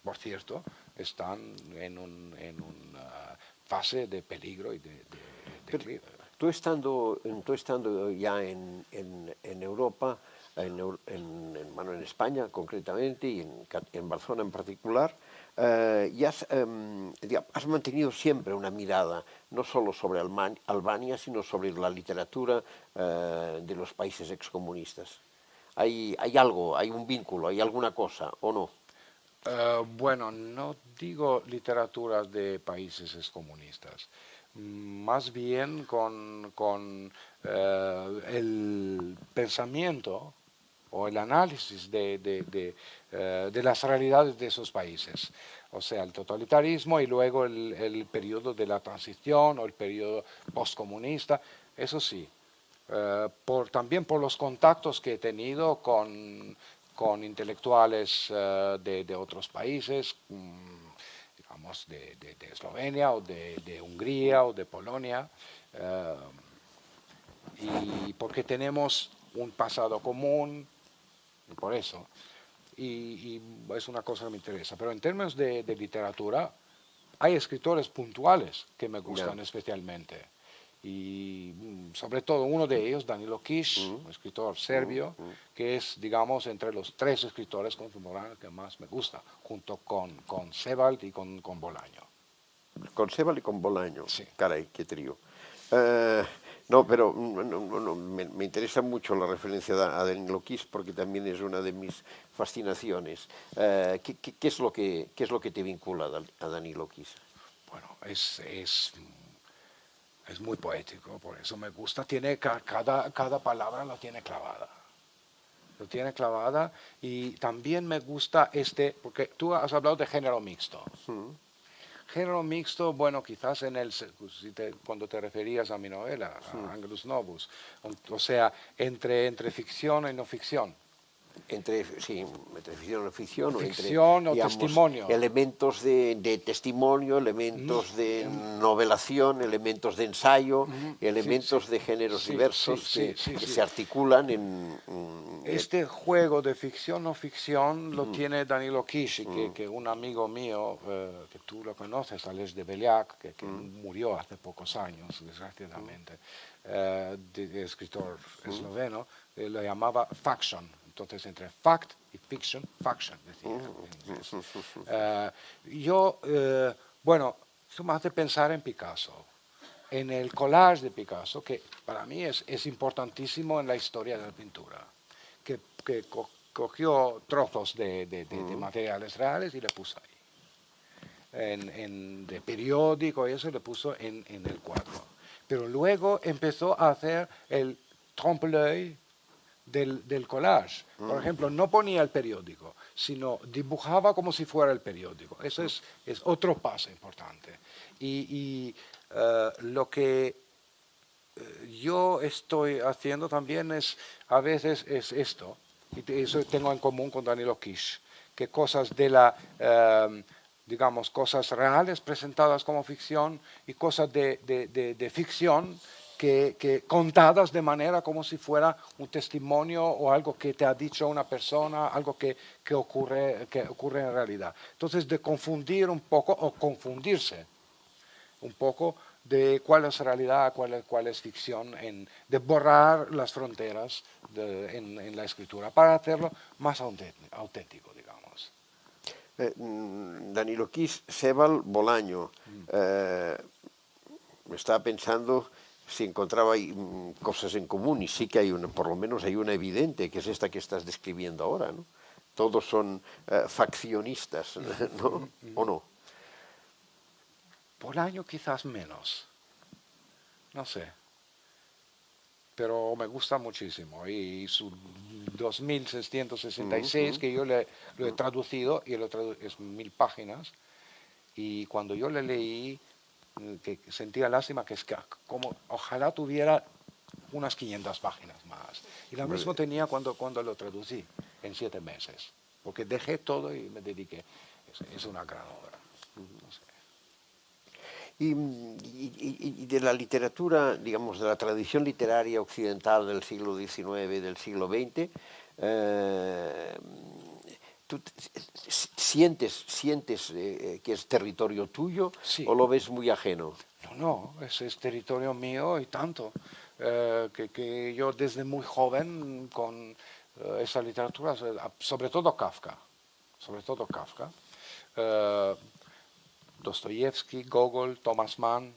por cierto, están en una fase de peligro y de declive. Tú estando ya en Europa, bueno, en España concretamente y en Barcelona en particular, ya has mantenido siempre una mirada no solo sobre Albania, sino sobre la literatura de los países excomunistas. ¿Hay algo, hay un vínculo, hay alguna cosa o no? Bueno, no digo literatura de países excomunistas, más bien con el pensamiento o el análisis de las realidades de esos países. O sea, el totalitarismo y luego el periodo de la transición o el periodo postcomunista, eso sí. También por los contactos que he tenido con intelectuales de otros países, digamos de Eslovenia o de Hungría o de Polonia, y porque tenemos un pasado común, y por eso, y es una cosa que me interesa. Pero en términos de literatura, hay escritores puntuales que me gustan especialmente. Y sobre todo uno de ellos, Danilo Kiš, un escritor serbio, que es, digamos, entre los 3 escritores contemporáneos que más me gusta, junto con Sebald y con Bolaño. Con Sebald y con Bolaño. Sí. Caray, qué trío. No, pero me interesa mucho la referencia a Danilo Kiš porque también es una de mis fascinaciones. ¿Qué es lo que te vincula a Danilo Kiš? Bueno, es muy poético, por eso me gusta. Tiene cada palabra lo tiene clavada. Lo tiene clavada y también me gusta porque tú has hablado de género mixto. Género mixto, bueno, quizás cuando te referías a mi novela, a Angelus Novus, o sea, entre ficción y no ficción. Entre ficción o ficción, Ficción o digamos, testimonio. elementos de testimonio, elementos de novelación, elementos de ensayo, elementos de géneros diversos que se articulan en... Este juego de ficción o ficción lo tiene Danilo Kiš, que un amigo mío, que tú lo conoces, Aleš Debeljak, que murió hace pocos años, desgraciadamente, escritor esloveno, lo llamaba faction. Entonces, entre fact y fiction, faction, decía. Bueno, eso me hace pensar en Picasso, en el collage de Picasso, que para mí es importantísimo en la historia de la pintura, que cogió trozos de materiales reales y le puso ahí, de periódico y eso le puso en el cuadro. Pero luego empezó a hacer el trompe-l'œil del collage. Por ejemplo, no ponía el periódico, sino dibujaba como si fuera el periódico. Eso es otro paso importante. Y lo que yo estoy haciendo también a veces es esto, y eso tengo en común con Danilo Kiš, que cosas digamos, cosas reales presentadas como ficción y cosas de ficción que contadas de manera como si fuera un testimonio o algo que te ha dicho una persona, algo que ocurre en realidad. Entonces, de confundir un poco o confundirse un poco de cuál es realidad, cuál es ficción, de borrar las fronteras en la escritura para hacerlo más auténtico, digamos. Danilo Kiš, Sebald, Bolaño. Me estaba pensando si encontraba cosas en común y sí que hay una, por lo menos hay una evidente, que es esta que estás describiendo ahora, ¿no? Todos son faccionistas, ¿no? ¿O no? Bolaño quizás menos, no sé, pero me gusta muchísimo y su 2666 que yo lo he traducido y es 1000 páginas y cuando yo le leí que sentía lástima que es que como ojalá tuviera unas 500 páginas más. Y lo mismo tenía cuando lo traducí, en 7 meses. Porque dejé todo y me dediqué. Es una gran obra. No sé. Y de la literatura, digamos, de la tradición literaria occidental del siglo XIX y del siglo XX, ¿tú sientes que es territorio tuyo Sí. o lo ves muy ajeno? No, es territorio mío y tanto. Que yo desde muy joven con esa literatura, sobre todo Kafka, eh, Dostoyevsky, Gogol, Thomas Mann,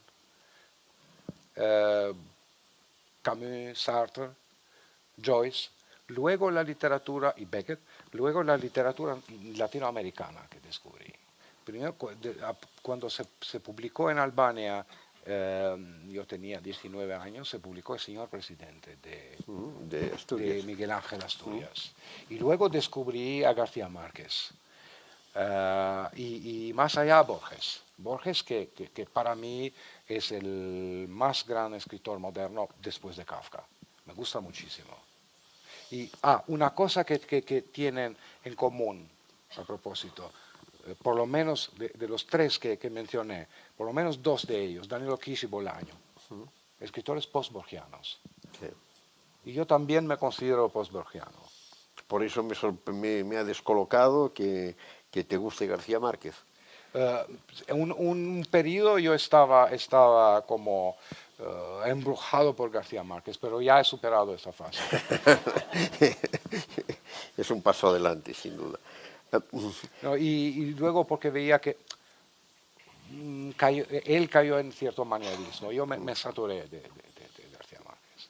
eh, Camus, Sartre, Joyce, luego la literatura, y Beckett, luego la literatura latinoamericana que descubrí. Primero, cuando se publicó en Albania, yo tenía 19 años, se publicó El señor presidente De Asturias. de Miguel Ángel Asturias. Y luego descubrí a García Márquez. Y más allá Borges. Borges que para mí es el más gran escritor moderno después de Kafka. Me gusta muchísimo. Y una cosa que tienen en común, a propósito, por lo menos de los 3 que mencioné, por lo menos 2 de ellos, Danilo Kish y Bolaño, escritores post-borgianos. Sí. Y yo también me considero post-borgiano. Por eso me ha descolocado que te guste García Márquez. Un periodo yo estaba como embrujado por García Márquez, pero ya he superado esa fase. Es un paso adelante, sin duda. No, y luego porque veía que él cayó en cierto manierismo. Yo me saturé de García Márquez.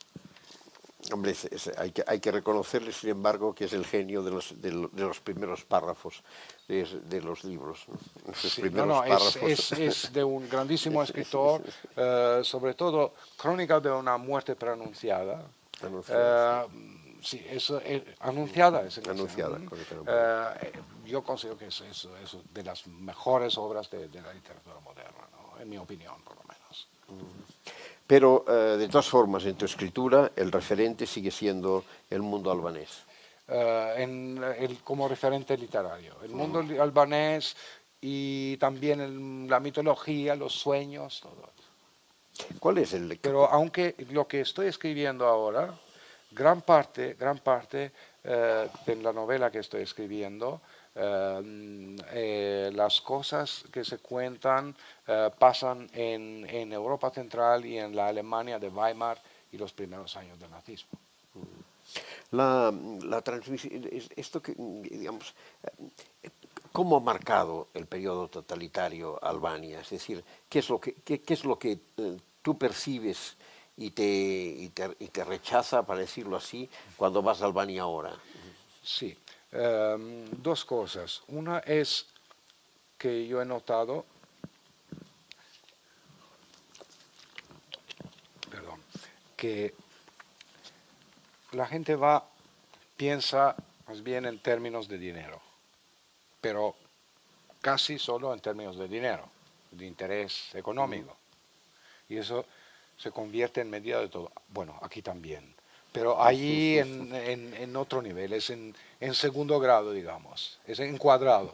Hombre, hay que reconocerle, sin embargo, que es el genio de los primeros párrafos de los libros, ¿no? Esos Sí, primeros párrafos. es de un grandísimo escritor, sobre todo Crónica de una muerte preanunciada. Anunciada, Sí, eso, anunciada es el Anunciada, yo considero que es de las mejores obras de la literatura moderna, ¿no? En mi opinión, por lo menos. Pero, de todas formas, en tu escritura, el referente sigue siendo el mundo albanés. Como referente literario. El mundo albanés y también la mitología, los sueños, todo. ¿Cuál es el...? Pero aunque lo que estoy escribiendo ahora, gran parte de la novela que estoy escribiendo, las cosas que se cuentan pasan en Europa Central y en la Alemania de Weimar y los primeros años del nazismo. La transmisión, esto que, digamos, ¿cómo ha marcado el periodo totalitario Albania? Es decir, ¿qué es lo que tú percibes y te rechaza, para decirlo así, cuando vas a Albania ahora? Sí, 2 cosas. Una es que yo he notado, que la gente piensa más bien en términos de dinero, pero casi solo en términos de dinero, de interés económico. Y eso se convierte en medida de todo. Bueno, aquí también. Pero allí en otro nivel, es en segundo grado, digamos, es encuadrado.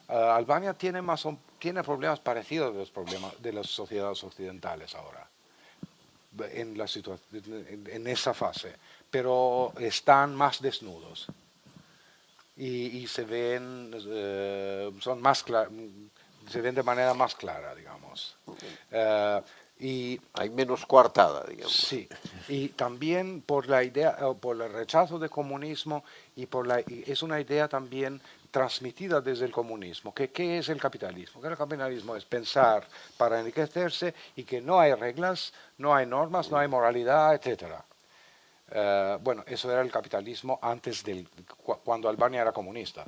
Albania tiene problemas parecidos de los problemas de las sociedades occidentales ahora, en esa fase, pero están más desnudos y se ven, se ven de manera más clara, digamos. Y hay menos coartada, digamos. Sí, y también por la idea, por el rechazo del comunismo y es una idea también transmitida desde el comunismo. ¿Qué es el capitalismo? Que el capitalismo es pensar para enriquecerse y que no hay reglas, no hay normas, no hay moralidad, etc. Bueno, eso era el capitalismo cuando Albania era comunista,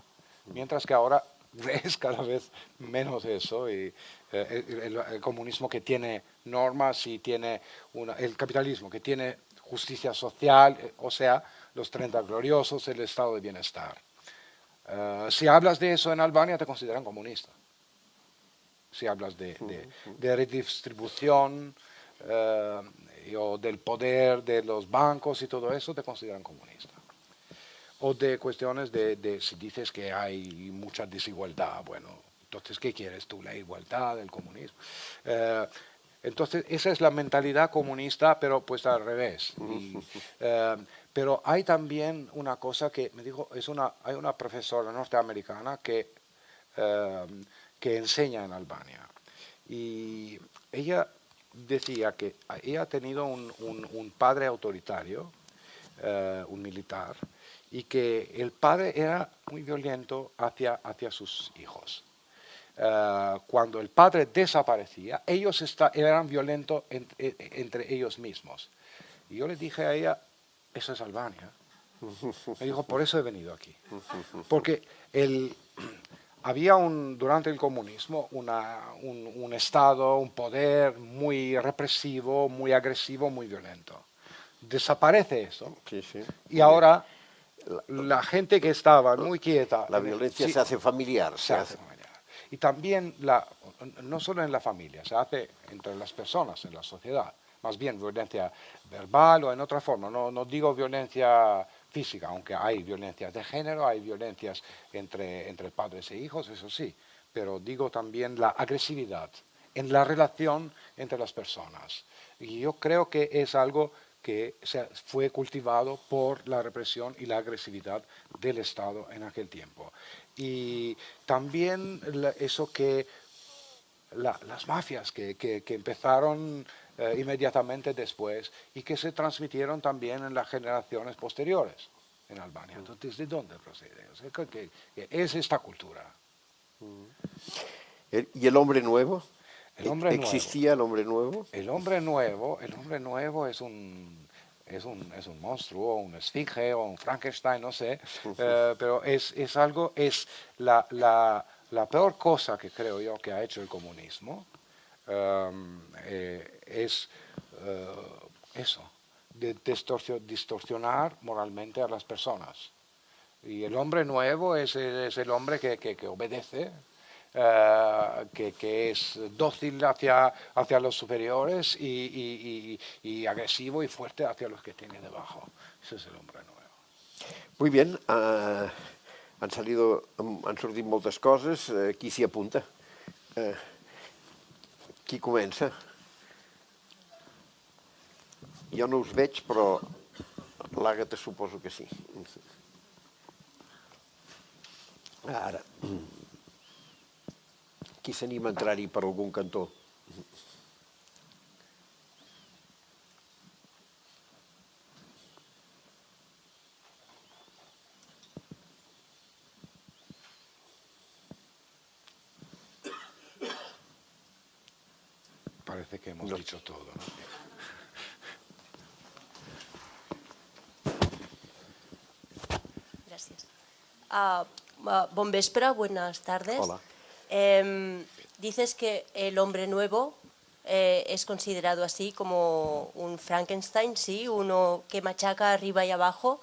mientras que ahora es cada vez menos eso y el comunismo que tiene normas y tiene el capitalismo que tiene justicia social, o sea, los 30 gloriosos, el estado de bienestar. Si hablas de eso en Albania te consideran comunista. Si hablas de redistribución o del poder de los bancos y todo eso, te consideran comunista. O de cuestiones de si dices que hay mucha desigualdad, bueno, entonces, ¿qué quieres tú? La igualdad, el comunismo. Entonces, esa es la mentalidad comunista, pero pues al revés. Pero hay también una cosa que me dijo, hay una profesora norteamericana que enseña en Albania. Y ella decía que ella ha tenido un padre autoritario, un militar, y que el padre era muy violento hacia sus hijos. Cuando el padre desaparecía, ellos eran violentos entre ellos mismos. Y yo le dije a ella, eso es Albania. Me dijo, por eso he venido aquí. Porque había durante el comunismo un Estado, un poder muy represivo, muy agresivo, muy violento. Desaparece eso. Sí, sí. Y ahora la gente que estaba muy quieta... La violencia se hace familiar. Se hace familiar. Y también, no solo en la familia, se hace entre las personas, en la sociedad. Más bien violencia verbal o en otra forma. No digo violencia física, aunque hay violencias de género, hay violencias entre padres e hijos, eso sí. Pero digo también la agresividad en la relación entre las personas. Y yo creo que es algo que fue cultivado por la represión y la agresividad del Estado en aquel tiempo. Y también eso que las mafias que empezaron inmediatamente después y que se transmitieron también en las generaciones posteriores en Albania. Entonces, ¿de dónde procede? O sea, que es esta cultura. ¿Y el hombre nuevo? El hombre ¿Existía el hombre nuevo? El hombre nuevo es un monstruo, o un esfinge, o un Frankenstein, no sé, pero es la peor cosa que creo yo que ha hecho el comunismo, es eso, de distorsionar moralmente a las personas. Y el hombre nuevo es el hombre que obedece, que es dócil hacia los superiores y agresivo y fuerte hacia los que tiene debajo. Ese es el hombre nuevo. Muy bien, han sortit moltes coses. Qui s'hi apunta? Qui comença? Jo no us veig, però l'Àgata suposo que sí. Ara. Qui s'anima a entrar-hi per algun cantó? Parece que hemos dicho todo, ¿no? Gracias. Bon vespre, buenas tardes. Hola. Dices que el hombre nuevo es considerado así como un Frankenstein, sí, uno que machaca arriba y abajo.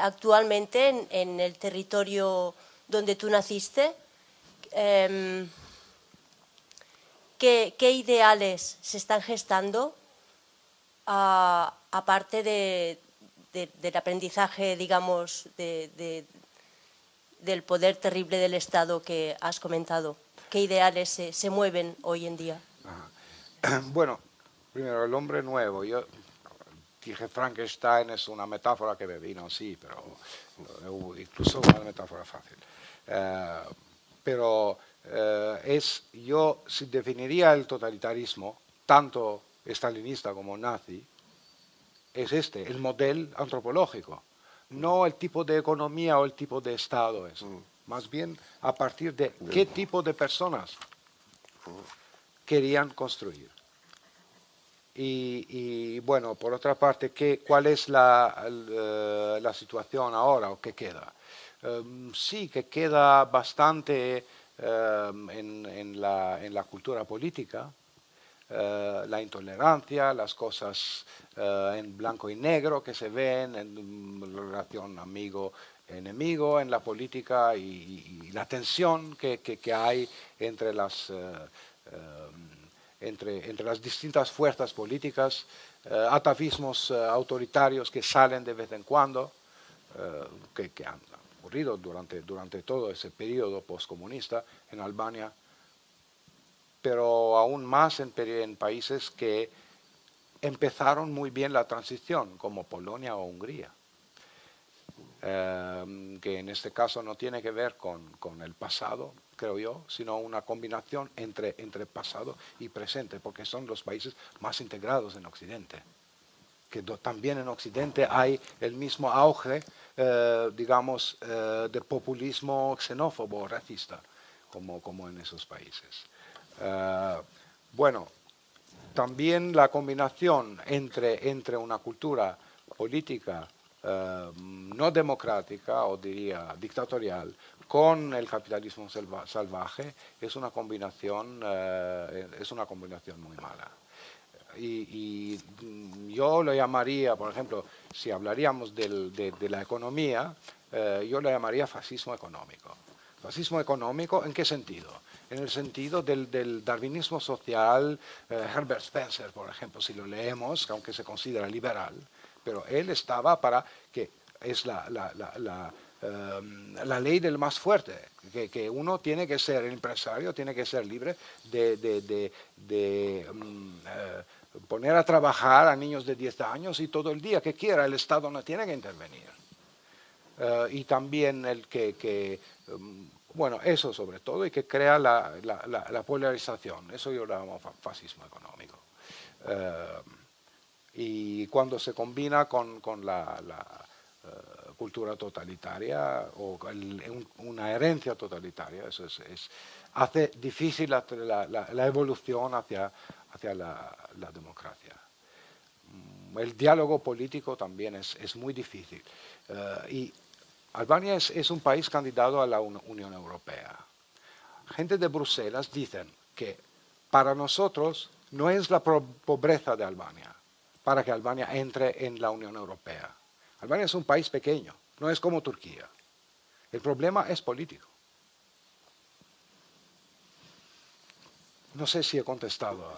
Actualmente en el territorio donde tú naciste, ¿qué ideales se están gestando aparte del aprendizaje, digamos, del poder terrible del Estado que has comentado? ¿Qué ideales se mueven hoy en día? Bueno, primero, el hombre nuevo. Yo dije Frankenstein es una metáfora que me vino así, pero incluso una metáfora fácil. Pero yo si definiría el totalitarismo, tanto estalinista como nazi, es el modelo antropológico, no el tipo de economía o el tipo de Estado. Más bien a partir de qué tipo de personas querían construir. Y bueno, por otra parte, ¿cuál es la situación ahora o qué queda? Sí, que queda bastante en la cultura política, la intolerancia, las cosas en blanco y negro que se ven en relación amigo-enemigo, en la política y la tensión que hay entre entre las distintas fuerzas políticas, atavismos autoritarios que salen de vez en cuando, que han ocurrido durante todo ese periodo postcomunista en Albania, pero aún más en países que empezaron muy bien la transición, como Polonia o Hungría, que en este caso no tiene que ver con el pasado, creo yo, sino una combinación entre pasado y presente, porque son los países más integrados en Occidente. Que también en Occidente hay el mismo auge, digamos, de populismo xenófobo o racista, como en esos países. Bueno, también la combinación entre una cultura política no democrática, o diría dictatorial, con el capitalismo salvaje es una combinación muy mala. Y yo lo llamaría, por ejemplo, si hablaríamos de la economía, yo lo llamaría fascismo económico. ¿Fascismo económico en qué sentido? En el sentido del darwinismo social. Herbert Spencer, por ejemplo, si lo leemos, aunque se considera liberal, pero él estaba para que es la ley del más fuerte, que uno tiene que ser, el empresario tiene que ser libre de poner a trabajar a niños de 10 años y todo el día que quiera, el Estado no tiene que intervenir. Y también el bueno, eso sobre todo, y que crea la polarización, eso yo lo llamo fascismo económico. Y cuando se combina con la cultura totalitaria o una herencia totalitaria, eso hace difícil la evolución hacia la democracia. El diálogo político también es muy difícil. Y Albania es un país candidato a la Unión Europea. Gente de Bruselas dicen que para nosotros no es la pobreza de Albania para que Albania entre en la Unión Europea. Albania es un país pequeño, no es como Turquía. El problema es político. No sé si he contestado.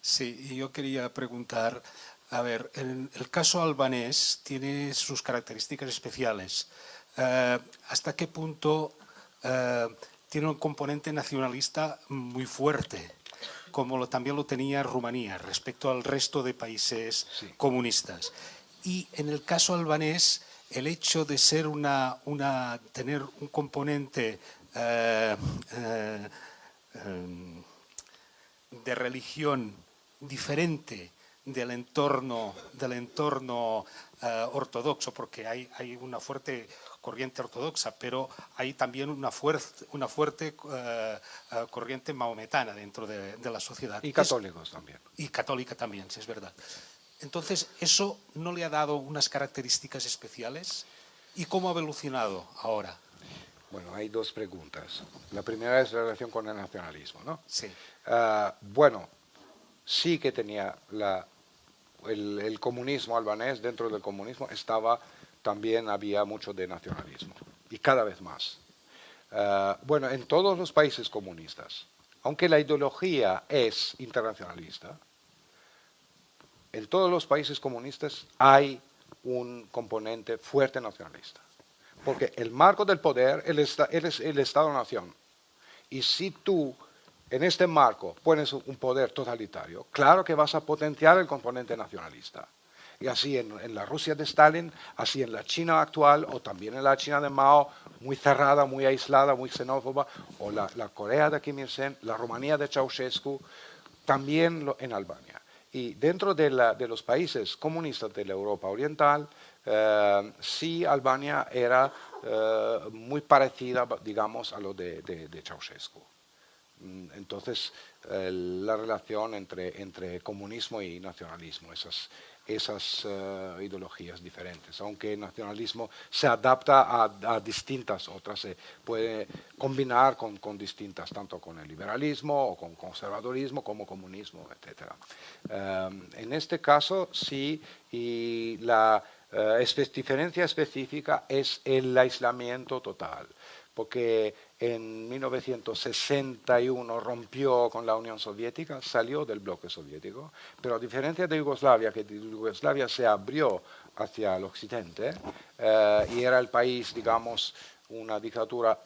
Sí, yo quería preguntar, a ver, el caso albanés tiene sus características especiales. ¿Hasta qué punto tiene un componente nacionalista muy fuerte, como también lo tenía Rumanía respecto al resto de países comunistas? Y en el caso albanés, el hecho de ser tener un componente de religión diferente del entorno ortodoxo, porque hay una fuerte corriente ortodoxa, pero hay también una fuerte corriente maometana dentro de la sociedad. Y católicos también. Y católica también, sí, es verdad. Entonces, ¿eso no le ha dado unas características especiales? ¿Y cómo ha evolucionado ahora? Bueno, hay dos preguntas. La primera es la relación con el nacionalismo, ¿no? Sí. Bueno, sí que tenía el comunismo albanés, dentro del comunismo también había mucho de nacionalismo, y cada vez más. Bueno, en todos los países comunistas, aunque la ideología es internacionalista, en todos los países comunistas hay un componente fuerte nacionalista. Porque el marco del poder es el Estado-nación. Y si tú en este marco pones un poder totalitario, claro que vas a potenciar el componente nacionalista. Y así en la Rusia de Stalin, así en la China actual, o también en la China de Mao, muy cerrada, muy aislada, muy xenófoba, o la Corea de Kim Il-sung, la Rumanía de Ceausescu, también en Albania. Y dentro de los países comunistas de la Europa Oriental, sí, Albania era muy parecida, digamos, a lo de Ceausescu. Entonces, la relación entre comunismo y nacionalismo, esas ideologías diferentes, aunque el nacionalismo se adapta a distintas otras, se puede combinar con distintas, tanto con el liberalismo o con conservadurismo como comunismo, etc. En este caso, sí, y Diferencia específica es el aislamiento total, porque en 1961 rompió con la Unión Soviética, salió del bloque soviético, pero a diferencia de Yugoslavia, que Yugoslavia se abrió hacia el occidente y era el país, digamos, una dictadura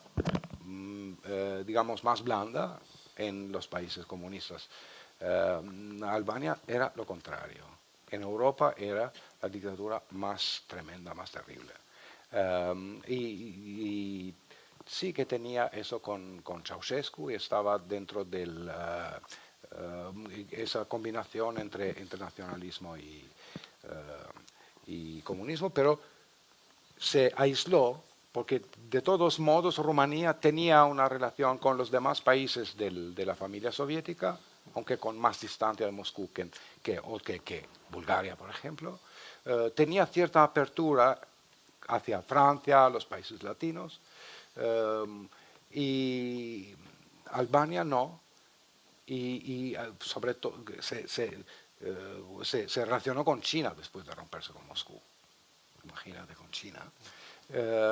digamos, más blanda en los países comunistas. Albania era lo contrario. En Europa era la dictadura más tremenda, más terrible. Y sí que tenía eso con Ceausescu y estaba dentro de esa combinación entre nacionalismo y comunismo, pero se aisló porque de todos modos Rumanía tenía una relación con los demás países de la familia soviética, aunque con más distancia de Moscú que Bulgaria, por ejemplo. Tenía cierta apertura hacia Francia, los países latinos, y Albania no, y sobre todo se relacionó con China después de romperse con Moscú. Imagínate, con China.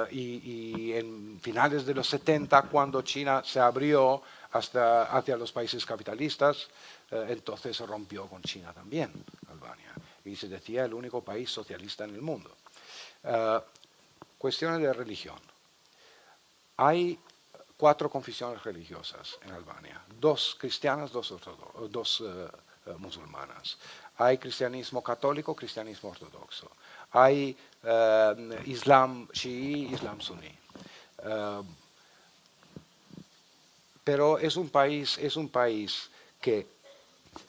Y en finales de los 70, cuando China se abrió hacia los países capitalistas, entonces se rompió con China también, Albania, y se decía el único país socialista en el mundo. Cuestiones de religión. Hay 4 confesiones religiosas en Albania, 2 cristianas, 2 musulmanas. Hay cristianismo católico, cristianismo ortodoxo. Hay Islam chií, Islam suní. Pero es un país que,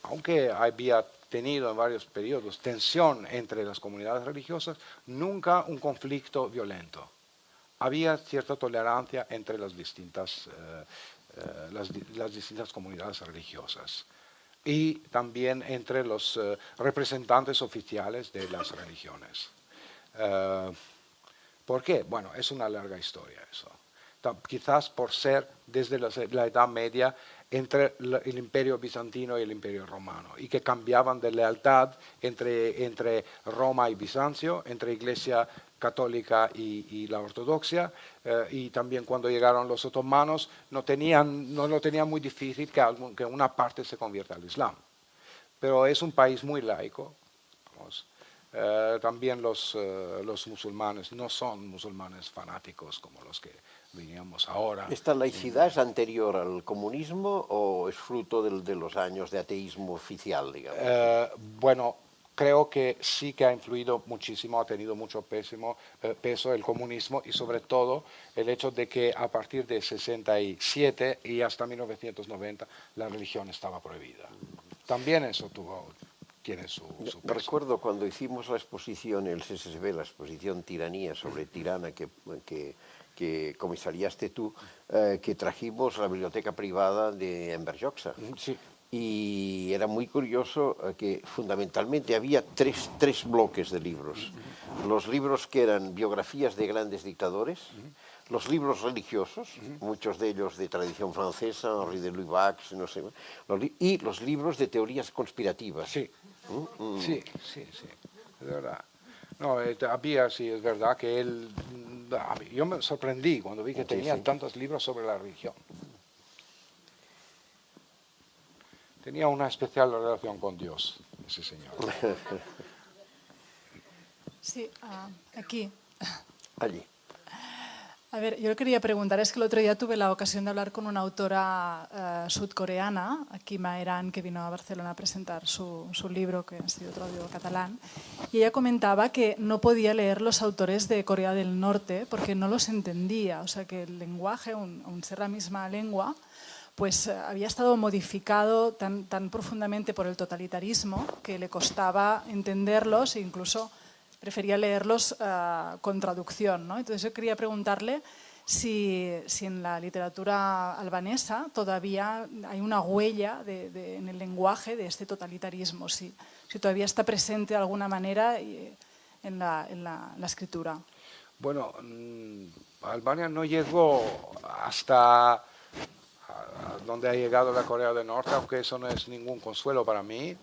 aunque había tenido en varios periodos tensión entre las comunidades religiosas, nunca un conflicto violento. Había cierta tolerancia entre las distintas comunidades religiosas y también entre los representantes oficiales de las religiones. ¿Por qué? Bueno, es una larga historia eso. Quizás por ser desde la Edad Media entre el Imperio Bizantino y el Imperio Romano, y que cambiaban de lealtad entre Roma y Bizancio, entre Iglesia católica y la ortodoxia, y también cuando llegaron los otomanos no lo tenían muy difícil que una parte se convierta al Islam. Pero es un país muy laico. Vamos. También los musulmanes no son musulmanes fanáticos como los que veníamos ahora. ¿Esta laicidad es anterior al comunismo o es fruto de los años de ateísmo oficial, digamos? Bueno, creo que sí que ha influido muchísimo, ha tenido mucho peso el comunismo, y sobre todo el hecho de que a partir de 67 y hasta 1990 la religión estaba prohibida. También eso tiene su peso. Recuerdo cuando hicimos la exposición, el CSSB, la exposición Tiranía sobre Tirana, que comisariaste tú, que trajimos la biblioteca privada de Enver Hoxha. Sí. Y era muy curioso que fundamentalmente había tres bloques de libros. Los libros que eran biografías de grandes dictadores, los libros religiosos, muchos de ellos de tradición francesa, Henri de Lubac, no sé, y los libros de teorías conspirativas. Sí, sí, es verdad. No, había, sí, es verdad que yo me sorprendí cuando vi que tenía tantos libros sobre la religión. Tenía una especial relación con Dios, ese señor. Sí, aquí. Allí. A ver, yo quería preguntar, es que el otro día tuve la ocasión de hablar con una autora sudcoreana, Kima Eran, que vino a Barcelona a presentar su libro, que ha sido traducido al catalán, y ella comentaba que no podía leer los autores de Corea del Norte porque no los entendía, o sea que el lenguaje, aun ser la misma lengua, pues había estado modificado tan profundamente por el totalitarismo que le costaba entenderlos e incluso prefería leerlos con traducción, ¿no? Entonces yo quería preguntarle si en la literatura albanesa todavía hay una huella en el lenguaje de este totalitarismo, si todavía está presente de alguna manera en la escritura. Bueno, Albania no llegó hasta donde ha llegado la Corea del Norte, aunque eso no es ningún consuelo para mí.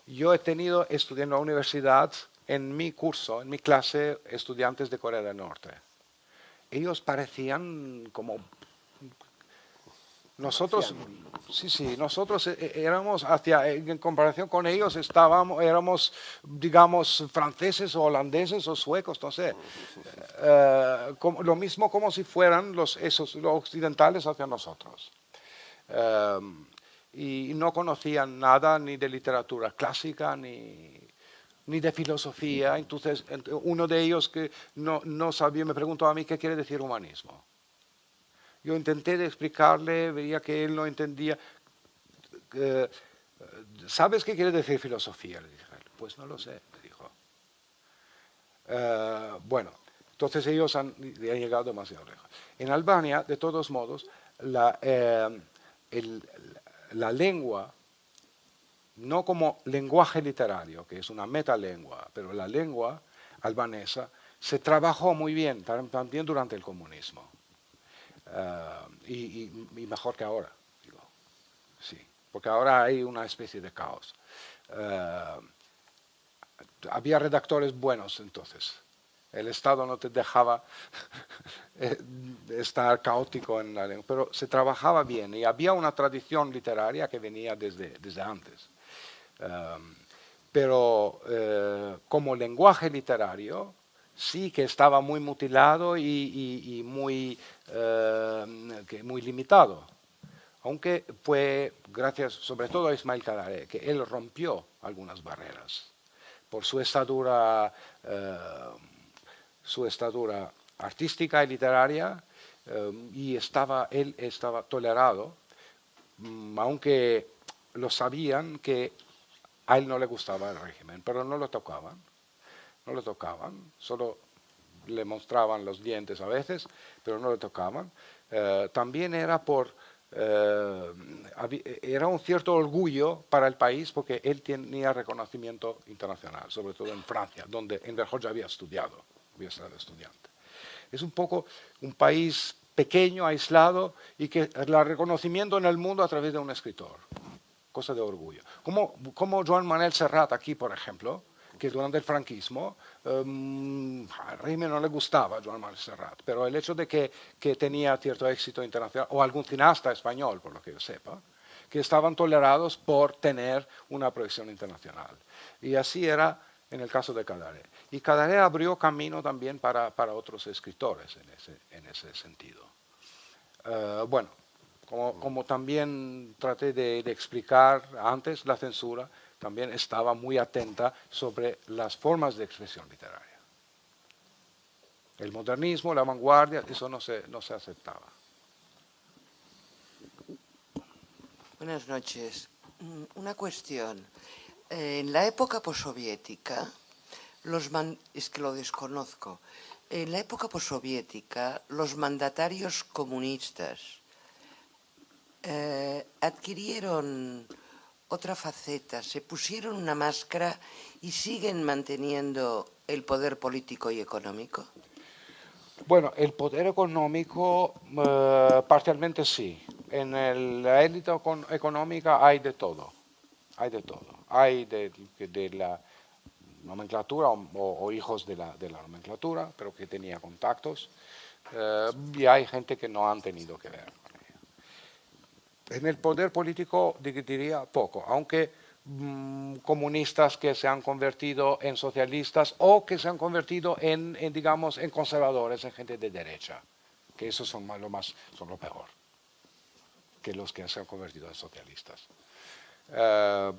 Yo he tenido, estudiando en la universidad, en mi curso, en mi clase, estudiantes de Corea del Norte. Ellos parecían como nosotros, sí, nosotros éramos en comparación con ellos éramos, digamos, franceses o holandeses o suecos, no sé. Lo mismo como si fueran los occidentales hacia nosotros. Y no conocían nada ni de literatura clásica ni de filosofía. Entonces, uno de ellos que no sabía, me preguntó a mí qué quiere decir humanismo. Yo intenté de explicarle, veía que él no entendía. ¿Sabes qué quiere decir filosofía? Le dije, pues no lo sé, me dijo. Bueno, entonces ellos han llegado demasiado lejos. En Albania, de todos modos, la lengua, no como lenguaje literario, que es una metalengua, pero la lengua albanesa se trabajó muy bien también durante el comunismo. Y mejor que ahora, digo. Sí, porque ahora hay una especie de caos. Había redactores buenos entonces. El Estado no te dejaba estar caótico en la lengua, pero se trabajaba bien y había una tradición literaria que venía desde antes. Pero como lenguaje literario, sí que estaba muy mutilado y muy limitado. Aunque fue gracias sobre todo a Ismail Kadare, que él rompió algunas barreras por su estatura artística y literaria, y él estaba tolerado, aunque lo sabían que a él no le gustaba el régimen, pero no lo tocaban, solo le mostraban los dientes a veces, pero no lo tocaban. También era era un cierto orgullo para el país porque él tenía reconocimiento internacional, sobre todo en Francia, donde Enver ya había estado estudiante. Es un poco un país pequeño, aislado, y que el reconocimiento en el mundo a través de un escritor, cosa de orgullo. Como Joan Manuel Serrat aquí, por ejemplo, que durante el franquismo al régimen no le gustaba Joan Manuel Serrat, pero el hecho de que tenía cierto éxito internacional, o algún cineasta español, por lo que yo sepa, que estaban tolerados por tener una proyección internacional. Y así era en el caso de Kadare. Y Kadare abrió camino también para otros escritores en ese sentido. Bueno, como también traté de explicar antes, la censura también estaba muy atenta sobre las formas de expresión literaria. El modernismo, la vanguardia, eso no se aceptaba. Buenas noches. Una cuestión. En la época possoviética, es que lo desconozco, en la época possoviética los mandatarios comunistas adquirieron otra faceta, se pusieron una máscara y siguen manteniendo el poder político y económico. Bueno, el poder económico parcialmente sí. En la élite económica hay de todo. Hay de todo. Hay de la nomenclatura o hijos de la nomenclatura, pero que tenía contactos. Y hay gente que no han tenido que ver con ello. En el poder político diría poco, aunque comunistas que se han convertido en socialistas o que se han convertido en conservadores, en gente de derecha, que esos son lo peor que los que se han convertido en socialistas.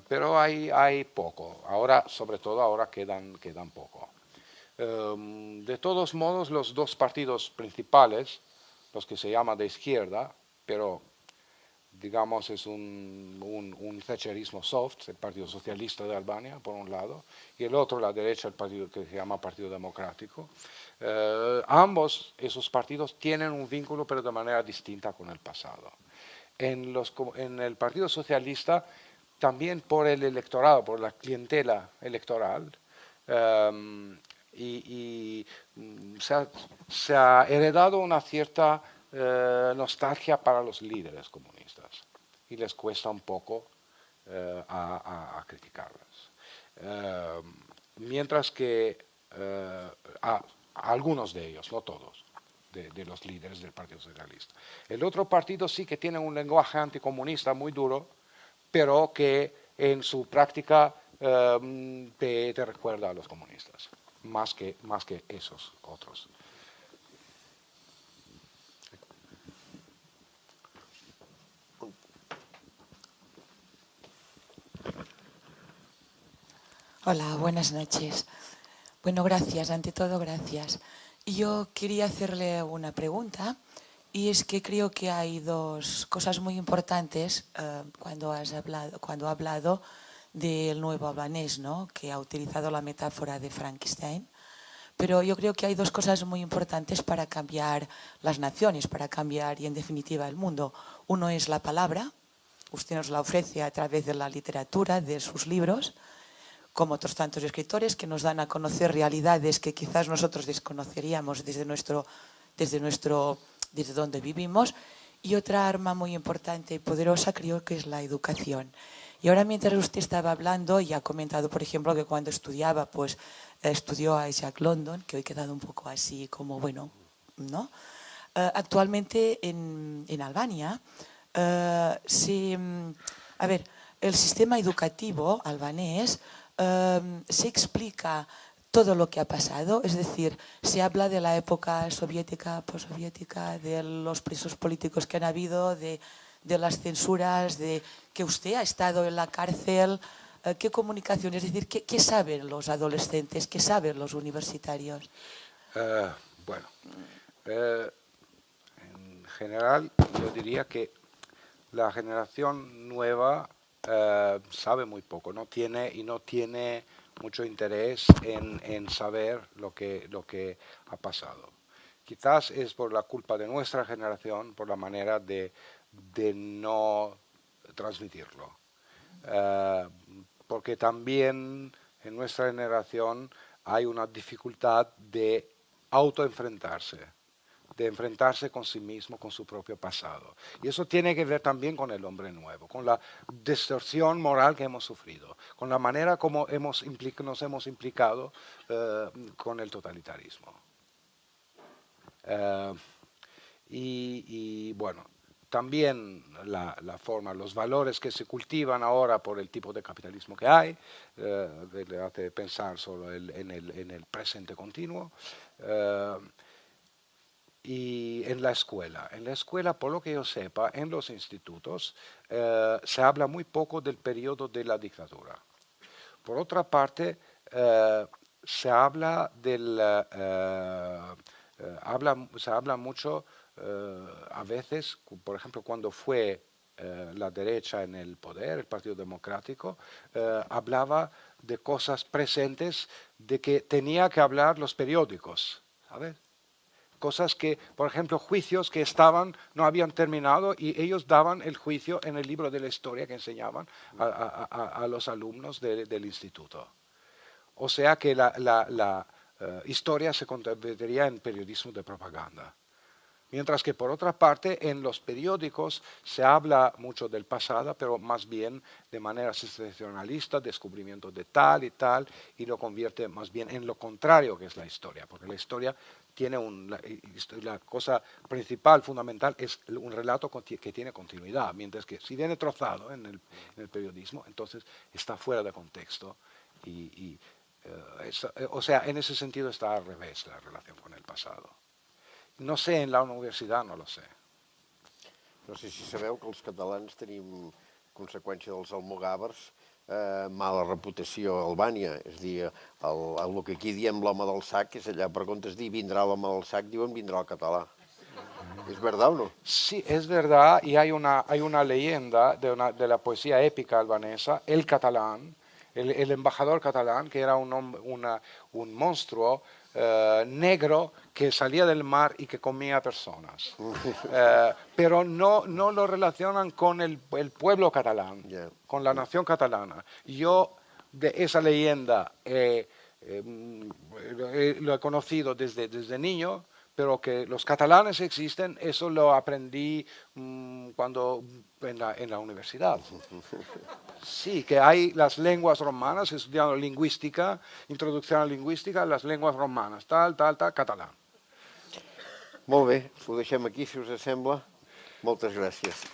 Pero hay poco, sobre todo ahora quedan poco. De todos modos, los dos partidos principales, los que se llaman de izquierda, pero digamos es un thatcherismo soft, el Partido Socialista de Albania, por un lado, y el otro, la derecha, el partido que se llama Partido Democrático. Ambos esos partidos tienen un vínculo, pero de manera distinta con el pasado. En el Partido Socialista, también por el electorado, por la clientela electoral, se ha heredado una cierta nostalgia para los líderes comunistas y les cuesta un poco a criticarlos. mientras que a algunos de ellos, no todos, de los líderes del Partido Socialista. El otro partido sí que tiene un lenguaje anticomunista muy duro, pero que en su práctica te recuerda a los comunistas, más que esos otros. Hola, buenas noches. Bueno, gracias, ante todo gracias. Yo quería hacerle una pregunta y es que creo que hay dos cosas muy importantes cuando ha hablado del nuevo albanés, ¿no? Que ha utilizado la metáfora de Frankenstein. Pero yo creo que hay dos cosas muy importantes para cambiar las naciones, para cambiar y en definitiva el mundo. Uno es la palabra, usted nos la ofrece a través de la literatura, de sus libros, como otros tantos escritores que nos dan a conocer realidades que quizás nosotros desconoceríamos desde donde vivimos. Y otra arma muy importante y poderosa creo que es la educación. Y ahora mientras usted estaba hablando y ha comentado, por ejemplo, que cuando estudiaba, pues estudió a Isaac London, que hoy he quedado un poco así como, bueno, ¿no? Actualmente en Albania, el sistema educativo albanés se explica todo lo que ha pasado, es decir, se habla de la época soviética, postsoviética, de los presos políticos que han habido, de las censuras, de que usted ha estado en la cárcel, ¿qué comunicación? Es decir, ¿qué saben los adolescentes, qué saben los universitarios? En general yo diría que la generación nueva sabe muy poco, no tiene mucho interés en saber lo que ha pasado. Quizás es por la culpa de nuestra generación, por la manera de no transmitirlo. Porque también en nuestra generación hay una dificultad de autoenfrentarse, de enfrentarse con sí mismo, con su propio pasado. Y eso tiene que ver también con el hombre nuevo, con la distorsión moral que hemos sufrido, con la manera como nos hemos implicado con el totalitarismo. Y bueno, también la forma, los valores que se cultivan ahora por el tipo de capitalismo que hay, le hace pensar solo en el presente continuo. Y en la escuela, por lo que yo sepa, en los institutos se habla muy poco del periodo de la dictadura. Por otra parte, se habla mucho a veces, por ejemplo, cuando fue la derecha en el poder, el Partido Democrático, hablaba de cosas presentes de que tenía que hablar los periódicos, ¿sabes? Cosas que, por ejemplo, juicios que no habían terminado y ellos daban el juicio en el libro de la historia que enseñaban a los alumnos del instituto. O sea que la historia se convertiría en periodismo de propaganda. Mientras que, por otra parte, en los periódicos se habla mucho del pasado, pero más bien de manera sensacionalista, descubrimiento de tal, y lo convierte más bien en lo contrario que es la historia, porque la historia tiene la cosa principal, fundamental, es un relato que tiene continuidad, mientras que si viene trozado en el periodismo, entonces está fuera de contexto. O sea, en ese sentido está al revés la relación con el pasado. No sé, en la universitat no lo sé. No sé si sabeu que els catalans tenim, conseqüència dels almogàvers, mala reputació a Albània. És a dir, el que aquí diem l'home del sac és allà, per comptes dir vindrà l'home del sac, diuen vindrà el català. ¿Es verdad o no? Sí, es verdad, y hay una leyenda de la poesía épica albanesa, el catalán, el embajador catalán, que era un monstruo negro que salía del mar y que comía personas. Pero no lo relacionan con el pueblo catalán, con la nación catalana. Yo de esa leyenda lo he conocido desde niño, pero que los catalanes existen, eso lo aprendí cuando en la universidad. Sí, que hay las lenguas romanas, estudiando lingüística, introducción a la lingüística, las lenguas romanas, tal, català. Molt bé, ho deixem aquí, si us sembla. Moltes gràcies.